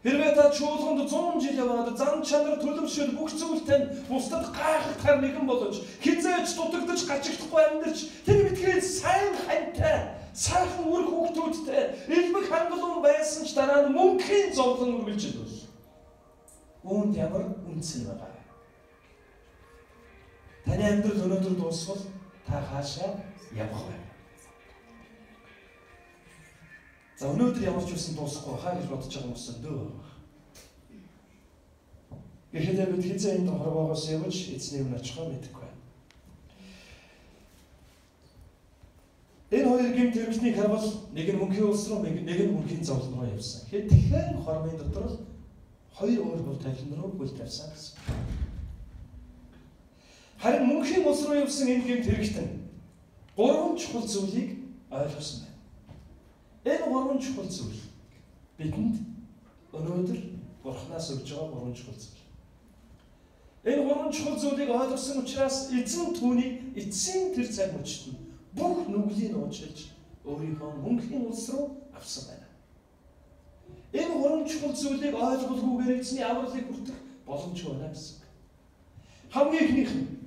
Хэрвээ та чуулганд 100 жил яваад зан чанар төлөвшөл бүх зүйлтэй бусдад гайхахтаар нэгэн болж хизээж дутагдаж гачигдахгүй амьдарч тэр мэдхээс сайн хантай, сайхан үр хүүхдүүдтэй элбэг хангалуун байсан ч дараа нь мөнхийн зовлон үргэлжилвэл үүнд ямар үнцэн байгаа вэ? Таны амьдрал өнөөдөр дуусвал та хаашаа явах вэ? За өнөөдөр ямар ч үсэн дуусахгүй хаа гэж бодож байгаа хүмүүс өндөө байна. Гэхдээ бид хизээ энэ хорвоогоос явж эзний өмнө очихоо мэдэхгүй байна. Энэ хоёр гэмт хэрэгтнийг харвал нэг нь мөнхийн улс руу, нэг нь мөнхийн зовлон руу явсан. Тэгэхээр хормын дотор л хоёр өөр бүр тавилан руу бүл тавьсан гэсэн. Харин мөнхийн улс руу явсан энэ гэмт хэрэгтэн гурван чухал зүйлийг ойлгосон байна. Энэ гурван чухал зүйл бидэнд өнөөдөр Бурханаас өгж байгаа гурван чухал зүйл. Энэ гурван чухал зүйлийг ойлгосон учраас эзэн түүнийг эцсийн тэр цаг мөчтөнд бүх нүглийн уучлж өөрийнхөө мөнхийн улс руу авсан байна. Энэ гурван чухал зүйлийг ойлгуулгүйгээр эзний авралыг хүртэх боломжгүй байна гэсэн. Хамгийн ихнийх нь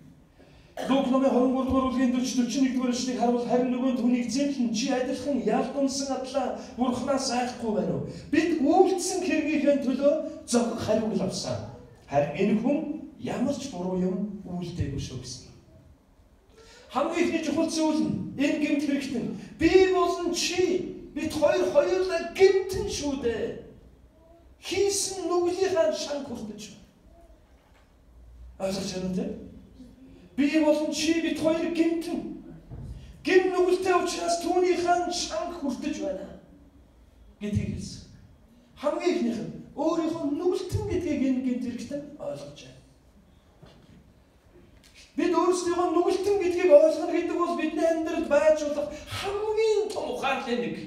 Лук номын 23 дугаар бүлгийн 40-41 дугаар эшлэгийг харвал харин нөгөө түүнийг зэмлэн чи адилхан ялдунсан атлаа Бурханаас айхгүй байна уу? Бид үйлдсэн хэргийнхээ төлөө зохих хариуг л авсан. Харин энэ хүн ямар ч буруу юм үйлдээгүй шүү гэсэн. Хамгийн ихний чухал зүйл нь энэ гэмт хэрэгтэн би болон чи бид хоёулаа гэмтэн шүү дээ. Хийсэн нүглийнхаа шанг хүртэж байна. Ойлгож байна үү? Би болон чи бид хоёр гэмтэн. Гэм нүгэлтэй учраас түүнийхэн шанг хүртэж байна гэдгийг хэлсэн. Хамгийн ихнийх нь өөрийнхөө нүгэлтэн гэдгийг энэ гэмт хэрэгтэн ойлгож байна. Бид өөрсдийгөө нүгэлтэн гэдгийг ойлгоно гэдэг бол бидний амьдралд байж болох хамгийн том ухаалын нэг.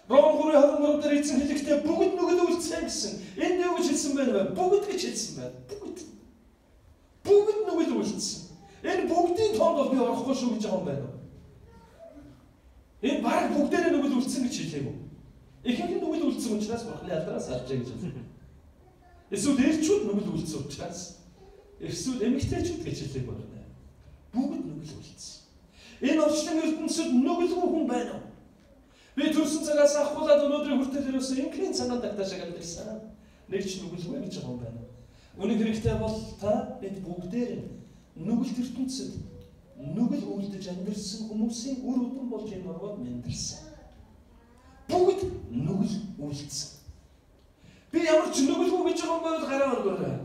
Ром 3:23 дээр эзэн хэлэхдээ бүгд нүгэл үлдсэн гэсэн. Энд юу гэж хэлсэн байна вэ? Бүгд гэж хэлсэн байна. Бүгд. Бүгд нүгэл үлдсэн. Энэ бүгдийн тоонд бол би орохгүй шүү гэж байгаа юм байна уу? Энэ баг бүгдээрээ нүгэл үлдсэн гэж хэлэв үү? Ихэнх нь нүгэл үлдсэн учраас бурхны алдараас авчаа гэж хэлсэн. Эсвэл эрчүүд нүгэл үлдсэн учраас эсвэл эмэгтэйчүүд гэж хэлэх байна. Бүгд нүгэл үлдсэн. Энэ орчлон ертөнцид нүгэлгүй хүн байна уу? Би төрсөн цагаас ахуулаад өнөөдрийн хүртэл ерөөсөө инклийн цагаан тагтаашаа амьдсан. Нэг ч нүгэлгүй гэж байгаа юм байна. Үнэн хэрэгтэй бол та бид бүгдээр нүгэлт ертөнцид нүгэл үлдэж амьдсан хүмүүсийн үр өдөн болж энэ орвод мэндэрсэн. Бүгд нүгэл үлдсэн. Би ямар ч нүгэлгүй гэж байгаа юм бол гараа өргөөрэй.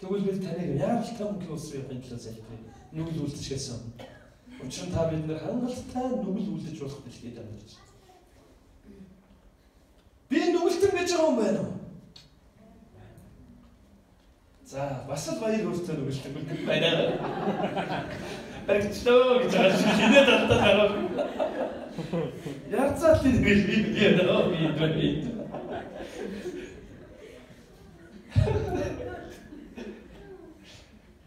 Тэгвэл би таныг яар л том курсыг явахын төлөө залбирая. Нүгэл үлдэжсэн. Учир нь та бид нар хангалттай нүгэл үлдэж болох дэлхийд амьдарч байна. Би нүгэлтэн гэж байгаа юм байна уу? За, бас л баяр өөртөө нүгэлтэн гэдэг байна. Баригчлаа гэж байгаа шиг хинээд алдаад байгаа. Ярцаал нэг би яа би.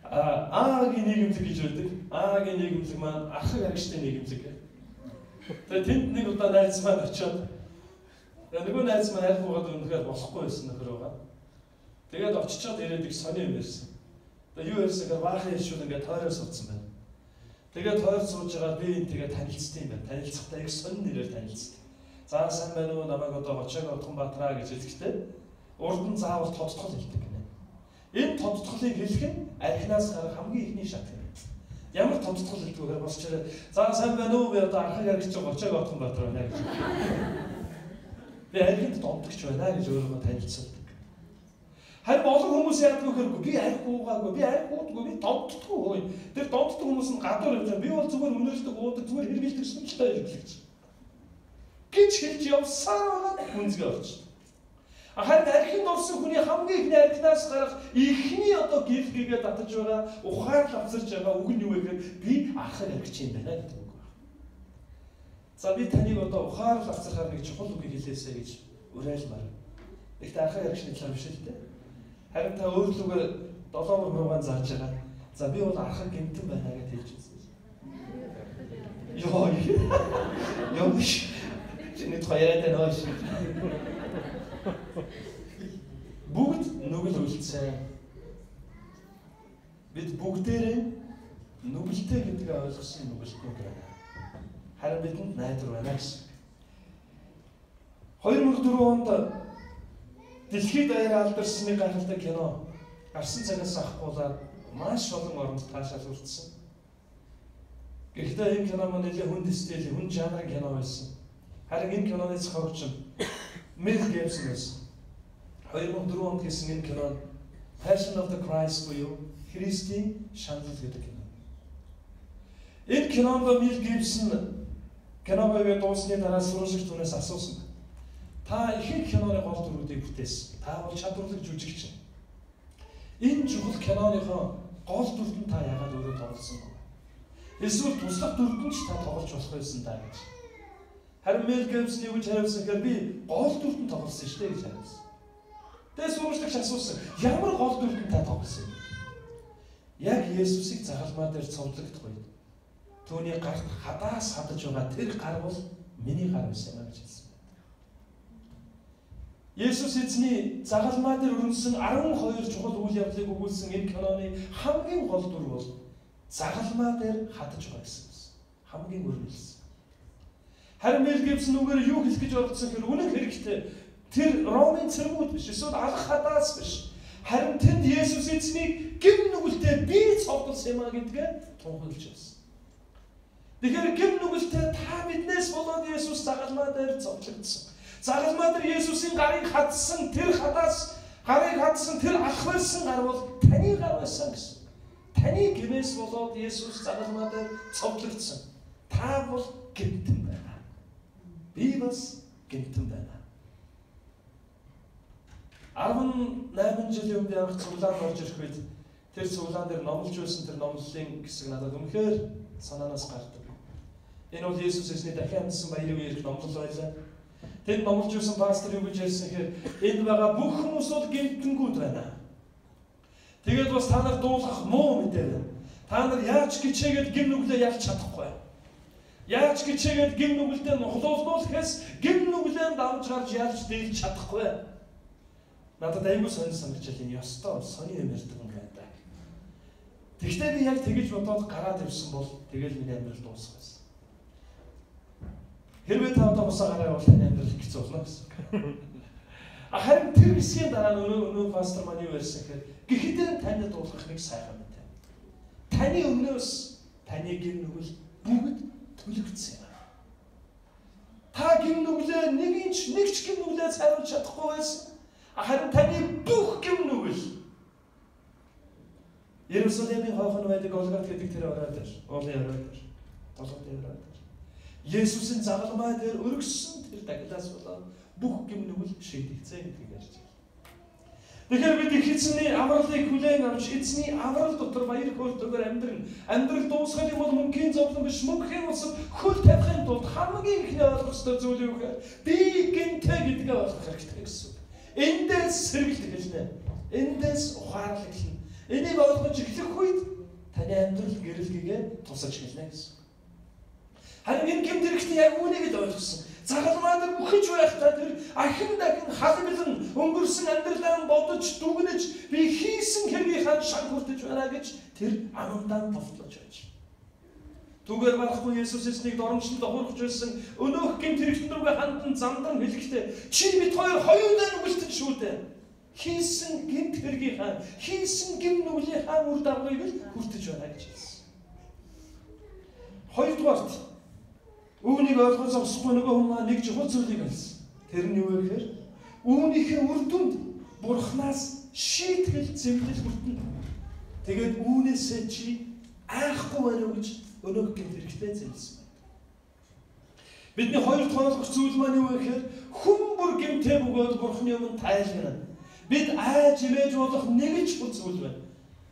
Аагийн нийгэмлэг гэж байдаг. Аагийн нийгэмлэг маань ахыг аригчтай нийгэмлэг. Тэгээд тэнд нэг удаа найз маань очиод нөгөө найз маань аль буугаад өнөхөр болохгүй байсан нөхөр байгаа. Тэгээд очичоод ирээд их сони юм ярьсан. Тэгээд юу ярьсан гэхээр баахан иршүүл ингээд тойроор суудсан байна. Тэгээд тойроор сууж байгаа би энэ тэгээд танилцсан юм байна. Танилцахдаа их сонин нэрээр танилцсан. За сайн байна уу намайг одоо очиог Отгонбаатараа гэж хэлэхдээ урд нь заавал тодтгол хэлдэг гинэ. Энэ тодтголыг хэлэх нь архинаас гарах хамгийн ихний шат юм. Ямар тодтгол хэлдгүүгээр босч ирээ. За сайн байна уу би одоо архаг аригч очиог Отгонбаатар байна гэж. Би архинд донтогч байна гэж өөрөөгөө танилцуулдаг. Харин олон хүмүүс яадаг вэ? Би арх уугаагүй, би арх уудаггүй, би донтдоггүй. Тэр донтдог хүмүүс нь гадуур явж байгаа. Би бол зүгээр өнөрлөг уудаг, зүгээр хэргэлдэг сүнчтэй хэрэглэж. Гэж хэлж явсаа үнзгээ орчих. Харин архинд орсон хүний хамгийн ихний архинаас гарах ихний одоо гэлгээгээ татаж байгаа, ухаал авсарч байгаа үг нь юу вэ гэхээр би архаг аригч юм байна гэдэг үг байна. За би таныг одоо ухаал авсархаар нэг чухал үгийг хэлээсэй гэж уриалмаар. Ихтэй архаг аригчны талаар биш л дээ. Харин та өөрлөгөө 7 зарж байгаа. За би бол архаг гэмтэн байна гэж хэлж байна. Йоо. Чиний хоёроо нөөш. Бүгд нүгэл үлдсэн. Бид бүгдээрээ нүгэлтэй гэдгийг ойлгосон нүгэлтнүүд байна. Харин бидэнд найдвар байна гэсэн. 2004 онд дэлхийд даяар алдарсны гайхалтай кино гарсан цагаас ахгуулаад маш олон оронд таашаал үлдсэн. Гэхдээ энэ кино маань нэлээд хүнд стилийн, хүнд жанрын кино байсан. Харин энэ киноны зохиогч нь Мел Гибсон байсан. 2004 онд хийсэн энэ кино Passion of the Christ буюу Христийн шанал гэдэг кино. Энэ кинонд Мел Гибсон киногийн дуусны дараа сурвалжлагч түүнээс асуусан. Та ихэнх киноны гол дүрүүдийг бүтээсэн. Та бол чадварлаг жүжигч. Энэ чухал киноныхоо гол дүрд нь та яагаад өөрөө тоглосон бэ? Эсвэл туслах дүрд нь ч та тоглож болох байсан даа гэж. Харин Мел Гибсон юу гэж хариулсан гэхээр би гол дүрд нь тоглосон шүү дээ гэж хариулсан. Тэгээс сурвалжлагч асуусан. Ямар гол дүрд нь та тоглосон юм? Яг Есүсийг загалмаа дээр цовдлогдох үед түүний гарт хадаас хадаж байгаа тэр гар бол миний гар байсан юм гэж хэлсэн. Есүс эзний загалмаа дээр өрнөсөн 12 чухал үйл явдлыг өгүүлсэн энэ киноны хамгийн гол дүр бол загалмаа дээр хадаж байгаа гэсэн. Хамгийн өрнөлсөн. Харин Мел Гибсон үгээр юу хэлэх гэж оролцсон гэхээр үнэн хэрэгтэй. Тэр Ромын цэргүүд биш, эсвэл алах хадаас биш. Харин тэнд Есүс эзнийг гим нүгэлтэй би цовдлсон юм а гэдгээ тунхаглаж байсан. Тэгэхээр гим нүгэлтэй та биднээс болоод Есүс загалмаа дээр цовдлогдсон. Загалмаа дээр Есүсийн гарыг хадсан тэр хадаас гарыг хадсан тэр алах байсан гар бол таны гар байсан гэсэн. Таны гимээс болоод Есүс загалмаа дээр цовдлогдсон. Та бол гимтэн байна. Би бас гимтэн байна. 18 жилийн өмнө яг цуглаан орж ирэх үед Тэр цуглаан дээр номлож байсан тэр номлолын хэсэг надад үнэхээр санаанаас гардаг. Энэ бол Есүс Христосны дахин амьдсан баярын үеэрх номлол байлаа. Тэнд номлож байсан пастор юу гэж ярьсан гэхээр энд байгаа бүх хүмүүс бол гэмтэнгүүд байна. Тэгээд бас та нар дуулах муу мэдээ байна. Та нар яаж гिचээгээд гим нүглээ ялч чадахгүй. Яаж гिचээгээд гим нүглээ нухлуулахээс гим нүглээ давж гарч ялч дийлж чадахгүй. Надад аюул санагдаж байна. Ёстой сони юм ярьдаг юм байна да. Тэгвэл би яг тэгэж бодоод гараад ирсэн бол тэгэл миний амьдрал дуусах байсан. Хэрвээ та одоо босоо гараа бол таны амьдрал хэцүү болно гэсэн. Харин тэр хэсгийн дараа өнөө пастор маань юу ярьсан гэхээр гэхдээ таны дуулах нэг сайхан мэдээ. Таны өмнөөс таны гин нүгэл бүгд төлөгдсөн юм. Та гин нүглээ нэг ч гин нүглээ цайруулж чадахгүй байсан. Харин таны бүх гин нүгэл Иерусалимын хойхон байдаг Голгот гэдэг тэр орой дээр, уулын орой дээр, толгой дээр орой дээр. Есүсийн загалмай дээр өргөссөн тэр дагнаас болоод бүх гим нүгэл шийдэгцээ гэдгийг ярьж байна. Тэгэхээр бид эзний авралыг хүлээн авч эзний аврал дотор баяр хөөртэйгээр амьдрал дуусгах юм бол мөнхийн зовлон биш, мөнхийн усад хөл тавихын тулд хамгийн ихний ойлгох ёстой зүйл юу гэхээр би гинтэй гэдгээ ойлгох хэрэгтэй гэсэн. Эндээс сэргэлт хэлнэ. Эндээс ухаарлаг хэлнэ. Энийг ойлгож эхлэх үед таны амьдрал гэрэлгээ тусаж хэлнэ гэсэн. Харин энэ гэмтэрэгтний яг үүнийг л ойлгосон. Загалмаад бүхэж байхдаа тэр ахин дахин халбилан өнгөрсөн амьдралаа бодож дүгнэж би хийсэн хэргийнхаа шаг хүртэж байна гэж тэр амандаа товтлож байж. Түгээр барахгүй Есүс эснийг доромжлон дохорхож байсан өнөөх гэмтэрэгтэн рүүгээ хандан зандан хэлэхдээ чи бид хоёулаа нүгэлтэн шүү дээ. Хийсэн гэмт хэргийнхаа хийсэн гэм нүглийнхаа үр дагаврыг хүртэж байна гэж хэлсэн. Хоёрдугаарт үүнийг ойлгож авсахгүй нөгөө хүмүүс нэг чухал зүйлийг хэлсэн. Тэр нь юу вэ гэхээр үүнийхээ үр дүнд Бурханаас шийтгэл зэмлэл хүртэнэ. Тэгээд үүнээсээ чи айхгүй байна уу гэж өнөөх гэмт хэрэгтэй зэмлсэн байна. Бидний хоёр дахь ойлгох зүйл маань юу вэ гэхээр хүн бүр гэмтээ бөгөөд Бурханы өмнө тайлгна. Бид айж имэж болох нэг ч зүйл байна.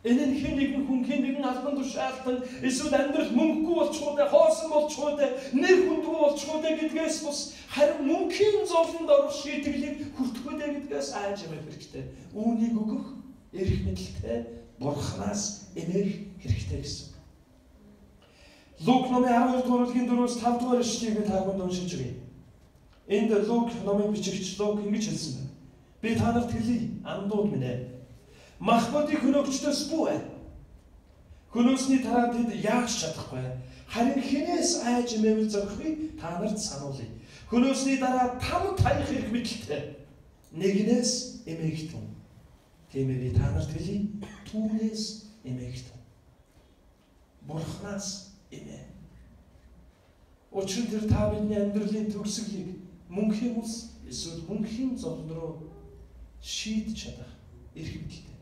Энэ нь хэн нэгэн хүн хэн нэгэн албан тушаалтан эсвэл амьдрал мөнгөгүй болчихгүй, хоосон болчихгүй, нэр хүндгүй болчихгүй гэдгээс бус харин мөнхийн зовлонд орох шийтгэлийг хүртэхгүй гэдгээс айж имэх хэрэгтэй. Үүнийг өгөх эрх мэдэлтэй Бурханаас эмэх хэрэгтэй гэсэн. Лук номын 12-р бүлгийн 4-5-р ишлэгийг та бүхэнд уншиж өгье. Энд Лук номын бичигч Лук ингэж хэлсэн байна. Би та нарт хэлье, андууд минь ээ. Махбодыг хөнөөгчдөөс бүү ээ. Хөнөөсний дараа тэд яаж чадахгүй. Харин хинээс айж мэмэл зогхыг та нарт сануулъя. Хөнөөсний дараа там таях хэрэг мэдлэлтэй. Нэгнээс эмээгтэн. Тиймээ би та нарт хэлье, түүнээс эмээгтэн. Бурханаас эмээ. Учир нь тэр та бидний амьдралын төгсгөлийг мөнхийн ус эсвэл мөнхийн зовлон руу шийдэж чадах эрх мэдэлтэй.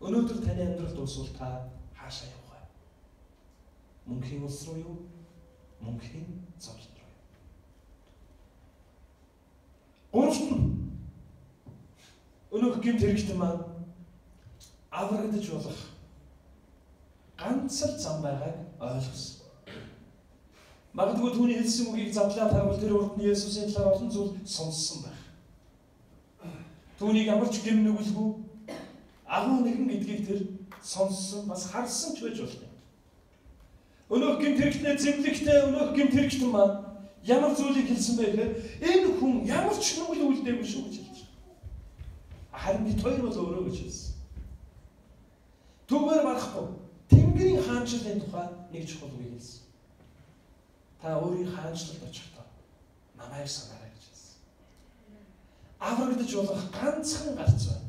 Өнөөдөр таны амьдрал дуусвал та хаашаа явах вэ? Мөнхийн ус руу юу? Мөнхийн зовлон руу юу? Гуравт нь өнөөх гэмт хэрэгтэн маань аврагдаж болох ганц л зам байгааг ойлгосон. Магадгүй түүний хэлсэн үгийг задлаад харвал тэр урд нь Есүсийн талаар олон зүйл сонссон байх. Түүнийг ямар ч гэм нүгэлгүй агуу нэгэн гэдгийг тэр сонссон бас харсан ч байж болно. Өнөөх гэмт хэрэгтнээ зэмлэгтэй өнөөх гэмт хэрэгтэн маань ямар зүйлийг хэлсэн бэ гэхээр энэ хүн ямар ч нүгэл үлдээгүй шүү гэж хэлж байна. Харин бид хоёр бол өөрөө гэж хэлсэн. Түгээр барахгүй Тэнгэрийн хаанчлалын тухай нэг чухал үг хэлсэн. Та өөрийн хаанчлалд очихдоо намайг санаарай гэж хэлсэн. Аврагдаж болох ганцхан гарц байна.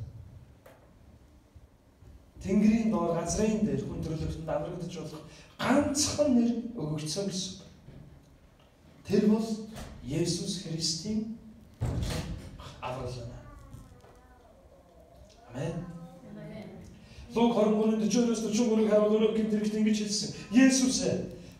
Тэнгэрийн доор газрын дээр хүн төрлөختөнд аврагдаж болох ганцхан нэр өгөгдсөн гэсэн. Тэр бол Есүс Христийн аврал байна. Амен. Лук 23:42-43-ыг харуул өнөөх гэмт хэрэгт ингэж хэлсэн. Есүс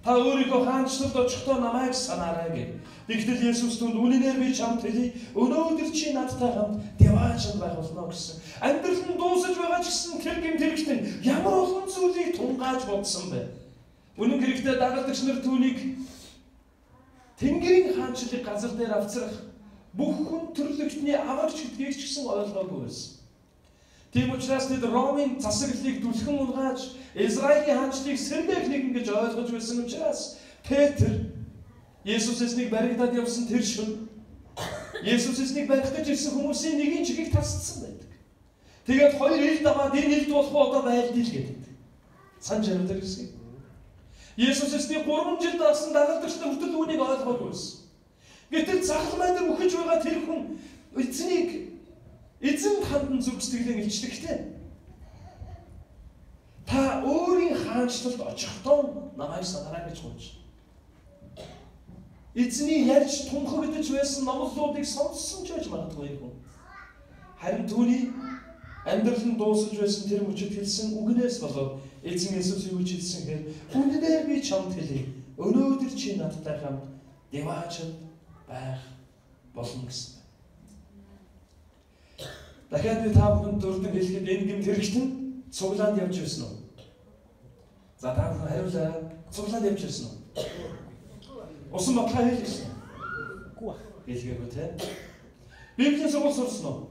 Та өөрийнхөө хаанчлалд очихдоо намайг санаарай гэв. Тэгтэл Есүс түнд үнэнээр би чамд хэлье. Өнөөдөр чи надтай хамт Деваачнд байх болно гэсэн. Амьдрал нь дуусаж байгаа ч гэсэн тэр гэмт хэрэгтэн ямар олон зүйлийг тунгааж бодсон бэ? Үнэн хэрэгтээ дагалдагч нар түүнийг Тэнгэрийн хаанчлалыг газар дээр авчрах бүх хүн төрлөختний аврагч гэдгийг ч гэсэн ойлгоогүй байсан. Тийм учраас тэд Ромын засаглалыг дүлхэн унгааж Израилийн хаанчлалыг сэргээх нэгэн гэж ойлгож байсан учраас Петр Есүс эзнийг баригдаад явсан тэр шөнө Есүс эзнийг барих гэж ирсэн хүмүүсийн нэгэн чигийг тасцсан байдаг. Тэгээд хоёр ил даваад энэ илд болох одоо байлдъя л гэдэг. Санаж байна гэсэн. Есүс эзний 3 жил даасан дагалдагч нар хүртэл үүнийг ойлгоогүй байсан. Гэтэл цахилгаан дээр үхэж байгаа тэр хүн эзэн хандан зүрх сэтгэлээ илчлэхтэй. Та өөрийн хаанчлалд очихдоо намайг санаарай гэж гуйж. Эзний ярьж тунхагдж байсан номлолуудыг сонссон ч байж магадгүй хүн. Харин түүний амьдрал нь дуусаж байсан тэр мөчөд хэлсэн үгнээс болоод эзэн Есүс юу гэж хэлсэн гэхээр үнэнээр би чамд хэлье. Өнөөдөр чи надтай хамт Деваачнд байх болно гэсэн. Дахиад би та бүхэнд дурдан хэлэхэд энэ гэмт хэрэгтэн цуглаанд явж ирсэн үү? За та бүхэн хариулаа. Цуглаанд явж ирсэн үү? Усан батлаа хэлсэн. Үгүй аа. Хэлгээгүй те. Библийн сургууль сурсан уу?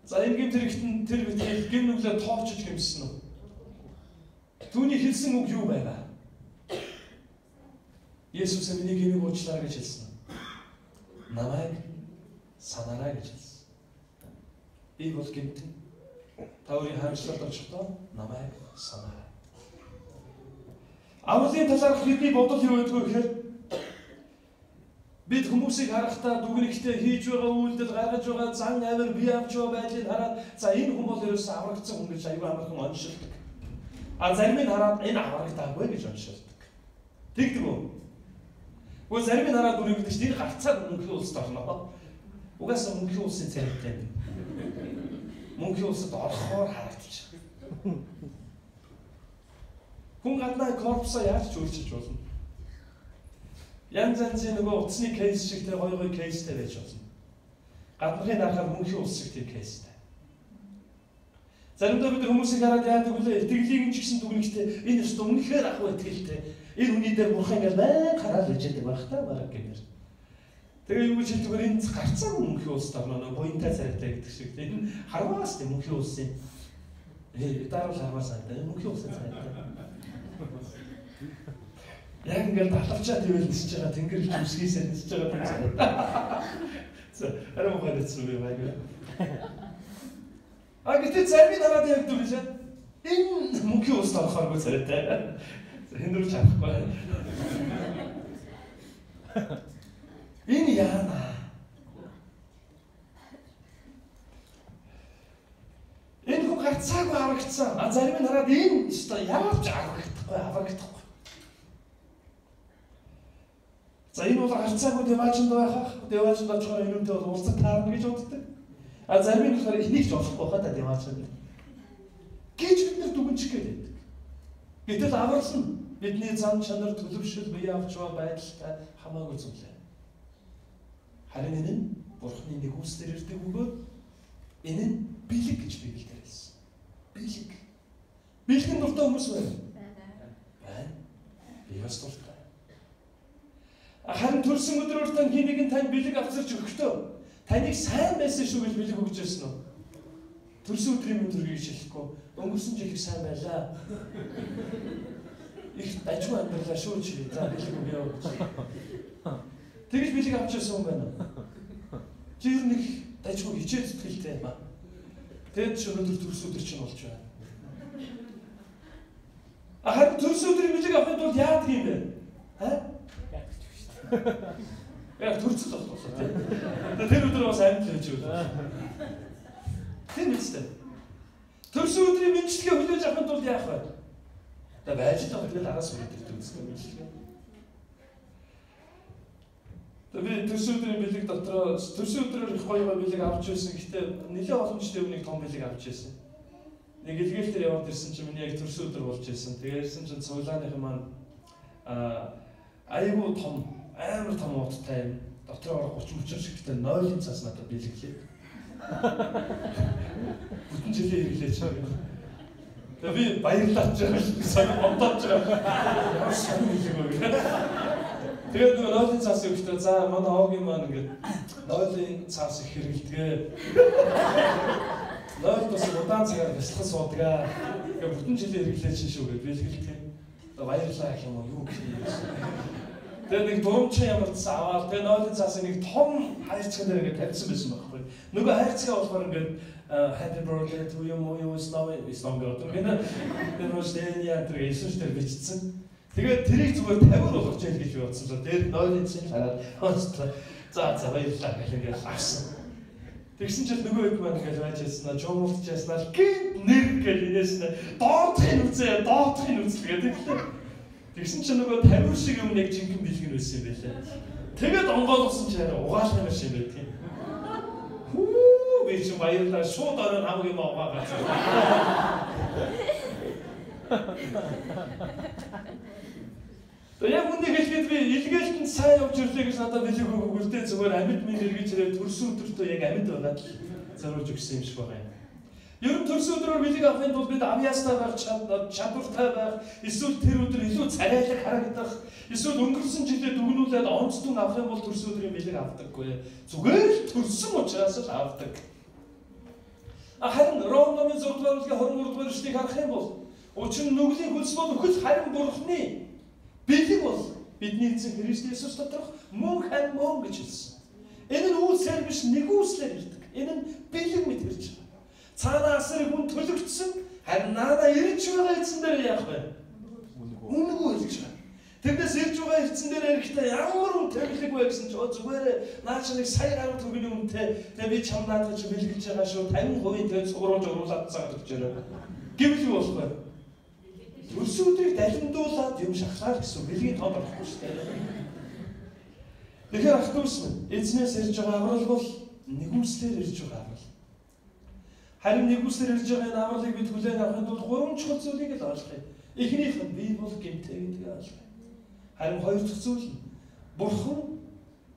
За энэ гэмт хэрэгтэн тэр битэл гим нүглээ тоочж гэмсэн үү? Түүний хэлсэн үг юу байгаа? Есүс миний гмийг уучлаарай гэж хэлсэн. Намайг санаарай гэж хэлсэн. Би бол гэмтэн. Та өөрийн хаанчлалд очихдоо намайг санаарай. Амралтын талаарх бидний бодол юу гэдгийг гэхээр бид хүмүүсийг харахтаа дүгнэхтэй хийж байгаа үйлдэл гаргаж байгаа зан авир бие авч байгаа байдлыг хараад за энэ хүн бол ерөөсөө аврагдсан хүн гэж аюул амархан онцлдог. А зарим нь хараад энэ аврагдаагүй гэж онцлдог. Тэгдэг үү? Уу зарим нь хараад үргэлж тэр гарцаар мөнхийн улсад орно. Угаасаа мөнхийн улсын царайтай. Мөнхийн улсад орохоор харагдчих. Хүн гаднаа корпусаа яаж ч үйлчилж болно. Янз янзын нөгөө утасны кейс шиг тэр гой кейстэй байж болно. Гаднахын дарахаар мөнхийн улс шиг тэр кейстэй. Заримдаа бид хүмүүсийг хараад яадаг вүлээ итгэлийг ч гэсэн дүгнэхтэй энэ өстө үнэхээр ах итгэлтэй. Энэ хүний дээр бурхан ингээд байн хараад ижэдэг байх та бараг гэмээр. Тэгээ юу гэж хэлдэг вэ? Энэ гарцаа мөнхийн улсад орно нөгөө буянтай царайтай гэдэг шиг. Энэ харваас тийм мөнхийн улсын даруул харваас аа мөнхийн улсын царайтай. Яг ингээд далавчаад ивэл нисэж байгаа тэнгэрч үсгийсээ нисэж байгаа юм байна. За, арай мохоо нэцсэн үү байг. А гэтэл зарим хараад яг дүржээ. Энэ мөнхийн улсад орохооргүй царайтай. Хэндрүүлж чадахгүй. Энэ яана. Энэ хүн гарцаагүй аврагдсан. А зарим нь хараад энэ өстой яаж аврагдахгүй. За энэ бол гарцаагүй Деваачнд байхах. Деваачнд очихоор энүүнтэй бол уулзах таарна гэж боддог. А зарим нь болохоор энийг ч олохгүй хаа та Деваачнд. Гэж бид нар дүгнчих гээд. Гэтэл аврална бидний зан чанар төлөвшөл бие авч байгаа байдалтай хамаагүй зүйлээ. Харин энэ нь Бурхны нэг үсээр ирдэг бөгөөд энэ нь бэлэг гэж Библиэлд хэлсэн. Бэлэг. Бэлгийн дуртай хүмүүс байна. Байна. Би бас дуртай. Харин төрсөн өдрөөр тань хинэгэн тань бэлэг авчирч өгөхдөө таныг сайн байсан шүү гэж бэлэг өгч байсан уу? Төрсөн өдрийн мэд төргийг шилэхгүй. Өнгөрсөн жил их сайн байлаа. Их дажгүй амьдралаа шүү чи. За бэлэг өгөө. Тэгж бэлэг авчихсан юм байна. Чи ер нь их дажгүй хичээл зүтгэлтэй юм аа. Тэгэд ч өнөөдөр төрсөн өдөр чинь болж байна. Ахад төрсөн өдрийн бэлэг авахд бол яадаг юм бэ? Яг төрцөл болчихсон тийм. Тэр өдөр бас амьд байж байгаа. Тийм үстэй. Төрсөн өдрийн мэдлэгээ хүлээж авахд бол яах вэ? Та байж байгаа тэгэл араас үлдэх үстэй мэдлэгээ. Тэгээд төрсөн өдрийн бэлэг дотроо төрсөн өдрөөр их гоё бэлэг авч байсан. Гэхдээ нэлээд олон жилийн өмнө том бэлэг авч байсан. нэг илгээлтээр яваад ирсэн чинь миний яг төрсөн өдөр болж ирсэн. Тэгээд ирсэн чинь цуглааныхан маань айгүй том амар том уттай юм. Дотроо 30 шигтэй 0-ын цаас надад бэлгэлээ. Бүтэн жилийн хэрэглээч. Тэгээд би баярлаад байгаа бодож байгаа. Ямар сайн хэлээг вэ. Тэгээд нөгөө 0-ын цаас өгөхдөө за манай оогийн маань ингээд 0-ын цаас их хэрэгэлдэг. 0 бас удаан цагаар бяцлах суудаг. Тэгээд бүтэн жилийн хэрэглээч шүү гэж бэлгэлдэг. Баярлалаа гэх юм уу юу гэх юм. Тэгээд нэг дурамчин ямар ч аваад тэгээд 0-ын цаас нэг том хайрцаг дээр ингээд тавьсан байсан байхгүй. Нөгөө хайрцгаа болохоор ингээд happy birthday to you mo is now гэдэг. Тэгээд нөгөө дэниа тэр Иесус дээр бичсэн. Тэгээд тэрийг зүгээр 50 болгож яах гэж бодсон чинь дээр 0-ын цаас хараад хонцлоо. За баярлалаа гэх ингээд авсан. Тэгсэн чинь нөгөө хэд маань гэж байж яснаа жомолж яснаа гинт нэр гэж инээс доотхын үзээ гэдэг лээ. Тэгсэн чинь нөгөө 50 шиг юм нэг жинхэнэ бэлгэн байсан юм байлаа. Тэгээд онгойлгосон чинь угаална шиг байдаг юм. Хүү би чинь баярлалаа шууд орон хамаг юм угаагаад. Яг үнийг хэлэхэд би илгээлтэнд сайн явж ирлээ гэж надад хэлэх өгүүлдэ зүгээр амьд минь эргэж ирээд төрсөн өдөртөө яг амьд байгаад зориулж өгсөн юм шиг байгаа юм. Ер нь төрсөн өдрөөр билег авахын тулд бид авьяастай байх чадвартай байх, эсвэл тэр өдөр илүү царайлаг харагдах, эсвэл өнгөрсөн жилээ дүгнүүлээд онцлог авах юм бол төрсөн өдрийн билег авдаггүй. Зүгээр л төрсөн учраас л авдаг. Харин Ром номын 6-р бүлгийн 23-р эшлэгийг харах юм бол учир нь нүглийн хөлс бол өхөл харин Бурхны бэлэг бол бидний эзэн Христ Иесус доторх мөн хан мөн гэж хэлсэн. Энэ нь үйлсээр биш нэгүслэр ирдэг. Энэ нь бэлэг мэт ирж байгаа. Цаанаас хүн төлөгдсөн харин наадаа ирж байгаа эзэн дээр яах вэ? Үнэгүй хэлж байгаа. Тэрнээс ирж байгаа эзэн дээр ирэхдээ ямар үнэтэй вэ гэсэн чи зүгээр наа чи нэг сая гаруй төгрөгийн үнэтэй тэгээ би чам наадаа чи бэлгэлж байгаа шүү 50% тэгээд сугруулж оруулаад цаа гэж байна. Гэвэл юу болох вэ? Төрсөн өдрийг далимдуулаад юм шахлаар гэсэн бэлгийн тоонд орохгүй шүү дээ. Тэгэхээр ах дүүс минь эзнээс ирж байгаа аврал бол нэгүслэр ирж байгаа аврал. Харин нэгүслэр ирж байгаа энэ авралыг бид хүлээн авахын тулд гурван чухал зүйлийг л ойлгоё. Эхнийх нь би бол гэмтэй гэдгийг ойлгоё. Харин хоёр дахь зүйл нь Бурхан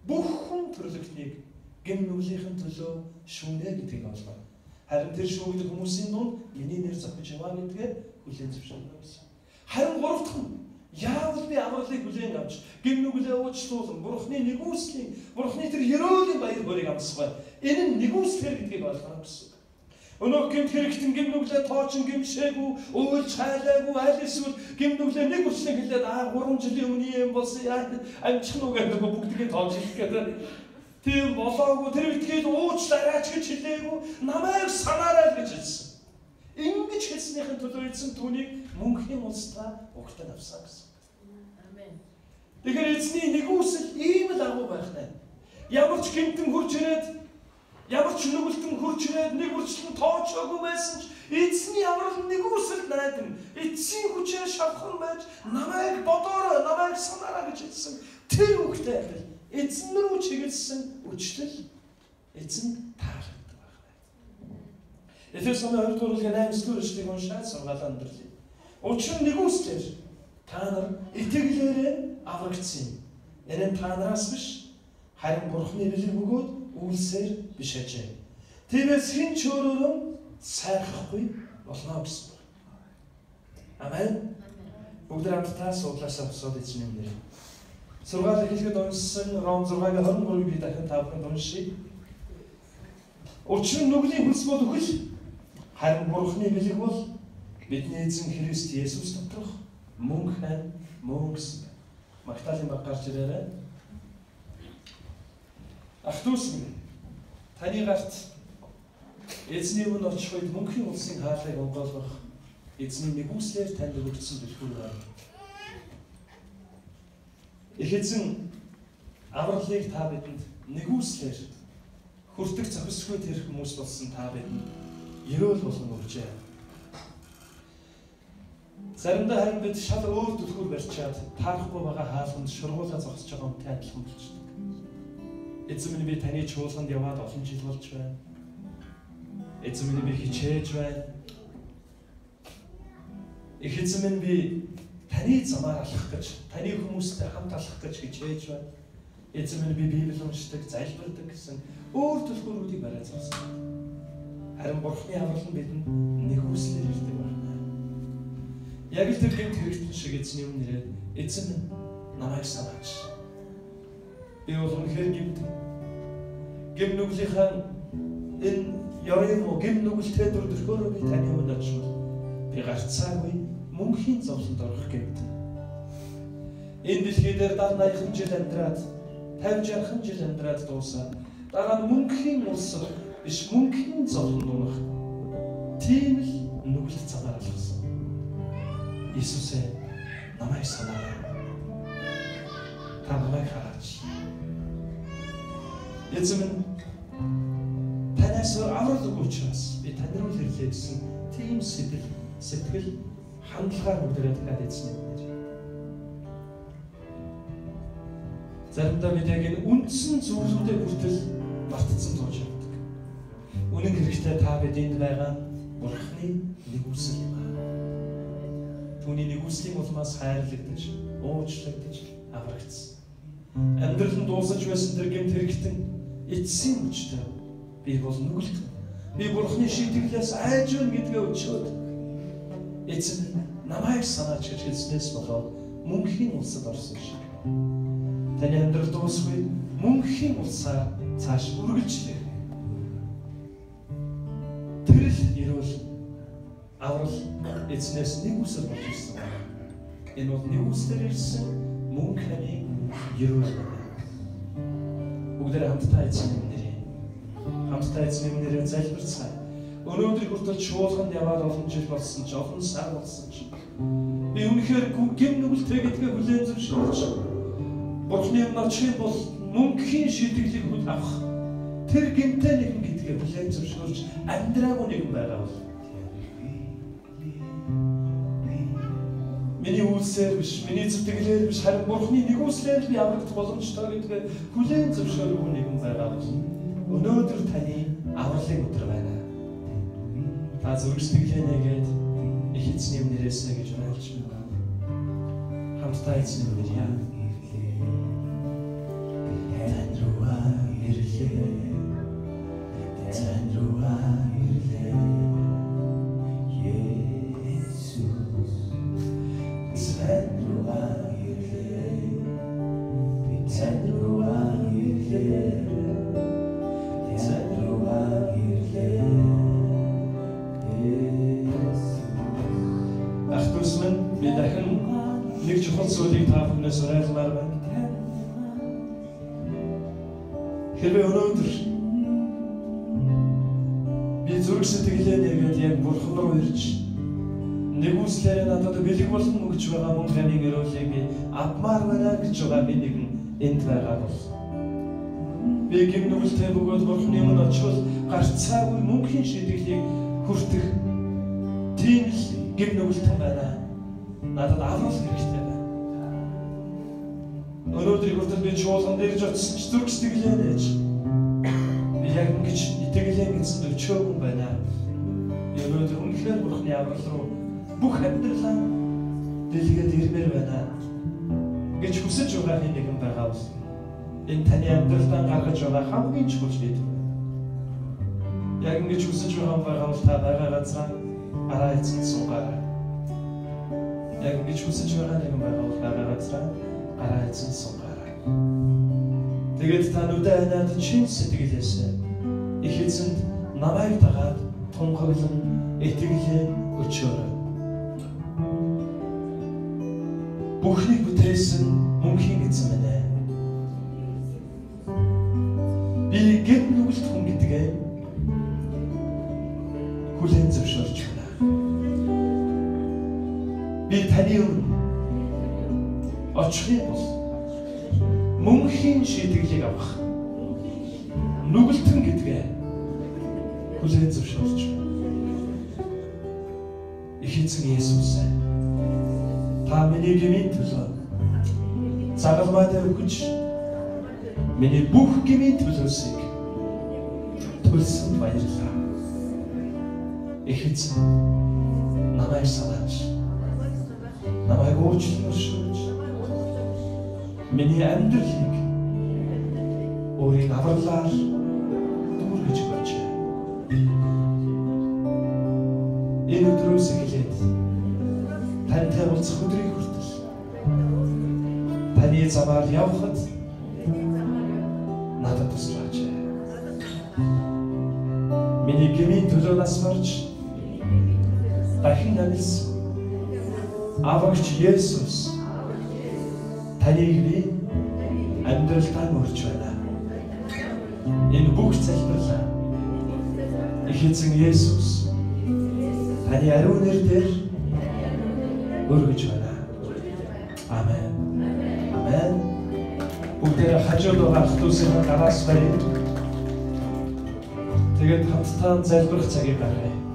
бүх хүн төрлөختнийг гэм нүглийнхэн төлөө шүүнэ гэдгийг ойлгоё. Харин тэр шүүгдэх хүмүүсийн дунд миний нэр зохиж яваа гэдгээ хүлээн зөвшөөрнө гэсэн. Харин гурав дахь нь яавал би авралыг хүлээн авч гэм нүглээ уучлуулан Бурханы нэгүслийн Бурханы тэр ерөөлийн баяр хөөргийг амсгай. Энэ нь нэгүслэр гэдгийг ойлгоно гэсэн. Өнөө гэмт хэрэгтэн гэм нүглээ тоочин гэмшээгүй, уйлж хайлаагүй, аль эсвэл гэм нүглээ нэг үчлэн хэлээд 3 жилийн өмнө юм болсон амжих нүг гэдэг бүгдийг тоож хэлэх гэдэг. Тийм болоогүй тэр ихтгэл уучлаарай ч гэж хэлээгүй, намайг санаарай гэж хэлсэн. Ингэж хэлснийхэн төлөө эзэн түүнийг мөнхийн улстай угтан авсан гэсэн. Амен. Тэгэхээр эзний нэгүсэл ийм л агуу байхтай. Ямар ч гэмтэн хурж ирээд, ямар ч нүгэлтэн хурж ирээд нэг үрчлэн тоочоогүй байсан ч эзний аврал нэгүсэл найдан эцсийн хүчээр шавхан байж намайг бодоорой, намайг санаарай гэж хэлсэн. Тэр үгтэй адил эзэн рүү чиглэсэн үчлэл эзэн таалагддаг байна. Efes номын 2-р бүлгийн 8-р эшлэгийг уншаад сургаалаа өндөрлөе. Учир нь нэгүслэр та нар итгэлээрээ аврагдсан юм. Энэ нь та нараас биш, харин Бурханы бэлэг бөгөөд үйлсээр биш ажээ. Тиймээс хэн ч өөрөөрөө сайхахгүй болно гэсэн. Амен. Бүгд хамтдаа суудлаасаа босоод эзэн юм нэр. Сургаал эхлэхэд уншсан Ром 6-гийн 23-ыг би дахин та бүхэнд уншия. Учир нь нүглийн хөлс бол үхэл, харин Бурханы бэлэг бол бидний эзэн Христ Иесус доторх мөн хан мөн гэсэн. Магтаалын баг гарч ирээрэй. Ах дүүс минь таны гарт эзний өмнө очих үед мөнхийн улсын хаалгыг онгойлгох эзний нэгүслэр танд өгөгдсөн бэлгүүр байна. Их эзэн авралыг та бидэнд нэгүслэр хүртэх зохисгүй тэр хүмүүс болсон та бидэнд ерөөл болон өгчээ. Заримдаа харин бид шал өөр түлхүүр барьчаад таарахгүй байгаа хаалганд шургуулаа зогсож байгаа юмтай адилхан болчихдог. Эзэн минь би таны чуулганд яваад олон жил болж байна. Эзэн минь би хичээж байна. Их эзэн минь би таны замаар алах гэж, таны хүмүүстэй хамт алах гэж хичээж байна. Эзэн минь би Библийг уншдаг, залбирдаг гэсэн өөр төлхөөрүүдийг бариад зурсан. Харин Бурхны аврал нь бидэнд нэгүслэр ирдэг байна. Яг л тэр гэмт хэрэгтэн шиг эзний өмнө ирээд эзэн минь намайг санаач. Би бол үнэхээр гэм нүглийнхаа энэ ёрын гэм нүгэлтэй дүрдөрхөөрөө би таны өмнө очив. Би гарцаагүй мөнхийн зовлонд орох гэмтэн. Энэ дэлхий дээр 70-80 жил амьдраад 50-60 жил амьдраад дуусаад дараа нь мөнхийн улсад биш мөнхийн зовлонд унах тийм л нүгэлт цагаар алгасан. Иесус намайг санаарай. Та намайг хараач. Эзэн минь танаас аврал өгөөч би тань руу ирлээ гэсэн тийм сэтгэл хандлагаар өдрөө дахиад эзэн минь. Заримдаа бид яг энэ үндсэн зүйлүүдээ хүртэл мартцсан тууж явдаг. Үнэн хэрэгтээ та бидэнд байгаа Бурхны нэгүсэл юм аа. Түүний нэгүслийн улмаас хайрлагдаж, уучлагдаж аврагдсан. Амьдрал нь дуусаж байсан тэр гэмт хэрэгтэн эцсийн мөчтэй би бол нүгэлт. Би Бурхны шийдэглээс айж байна гэдгээ өчөөд эзэн намайг санаач гэж хэлснээс болоод мөнхийн улсад орсон шиг. Таны амьдрал дуусгүй мөнхийн улсаар цааш үргэлжлэх. Тэрл ирүүл аврал эзнээс нэг үсэл болж ирсэн. Энэ бол нэг үслэр ирсэн мөнхний ирүүл байна. Бүгдээ хамтдаа эзний нэрээр залбирцгаая. Өнөөдөр хүртэл чуулганд яваад олон жил болсон ч олон сар болсон ч би үнэхээр гэм нүгэлтэй гэдгээ хүлээн зөвшөөрч Бурхны өмнө очих бол мөнхийн шийдэглийг хүл авах тэр гэмтэй нэгэн гэдгээ хүлээн зөвшөөрч амьдраагүй нэгэн байгаа бол миний үйлсээр биш, миний зүтгэлээр биш, харин Бурхны нэгүслээр би аврагдах боломжтой гэдгээ хүлээн зөвшөөрөхгүй нэгэн байгаа бол өнөөдөр таны авралын өдөр байна. Та зүрхсэтгэлээ их эзний нэрээсээ гэж уриалж байна. Хамтдаа эзний нэрээр хэрвээ өнөөдөр би зүрх сэтгэлээ нэгээд яг Бурхан руу ирж нэгүслээрээ надад бэлэг болон өгч байгаа мөн хамын өрөөлийг би авмаар байна гэж байгаа би нэгэн энд байгаа бол би гэм нүгэлтэй бөгөөд Бурханы өмнө очивол гарцаагүй мөнхийн шийдэглийг хүртэх тийм л гэм нүгэлтэй байна. Надад аврал хэрэгтэй байна. Өнөөдрийг хүртэл би чуулганд ирж очсон ч зүрх сэтгэлээ нээж би яг ингэж итгэлээ гэсэн өвчөөгүй байна. Би өнөөдөр үнэхээр Бурханы аврал руу бүх амьдралаа дэлгээд ирмээр байна гэж хүсэж байгаа нэгэн байгаа бол энэ таны амьдралдаа гаргаж байгаа хамгийн чухал шийдвэр. Яг ингэж хүсэж байгаа бол та байгаа газраа араа эзэн суугаарай. Яг ингэж хүсэж байгаа нэгэн байгаа бол байгаа газраа араа эзэн суугаарай. Тэгээд та нүдэ ханаад чин сэтгэлээсээ их эзэнд намайг дагаад тунхаглан итгэлээ өчөөрэй. Бүхнийг бүтээсэн мөнхийн эзэн минь ээ. Би гэм нүгэлт хүн гэдгээ хүлээн зөвшөөрч байна. Би таны өмнө очих юм бол мөнхийн шийдэглийг авах нүгэлтэн гэдгээ хүлээн зөвшөөрч байна. Их эзэн Есүс та миний гмийн төлөө загалмайдаа өгч миний бүх гмийн төлөөсийг төлсөн баярлалаа. Их эзэн намайг санаач. намайг уучлан өршөөж миний амьдралыг өөрийн авралаар дүүргэж өгөөч. Энэ өдрөөс эхлээд тантай уулзах өдрийг хүртэл таны замаар явхад надад туслаач. Миний гмийн төлөө нас марж дахин амьсан аврагч Есүс таныг би амьдралдаа мөрч байна. Энэ бүх залбирлаа их эзэн Есүс таны ариун нэрээр өргөж байна. Амен. Амен. Бүгдээ хажууд байгаа хотын гараас байна. Тэгээд хамтдаа залбирах цагийг гаргая.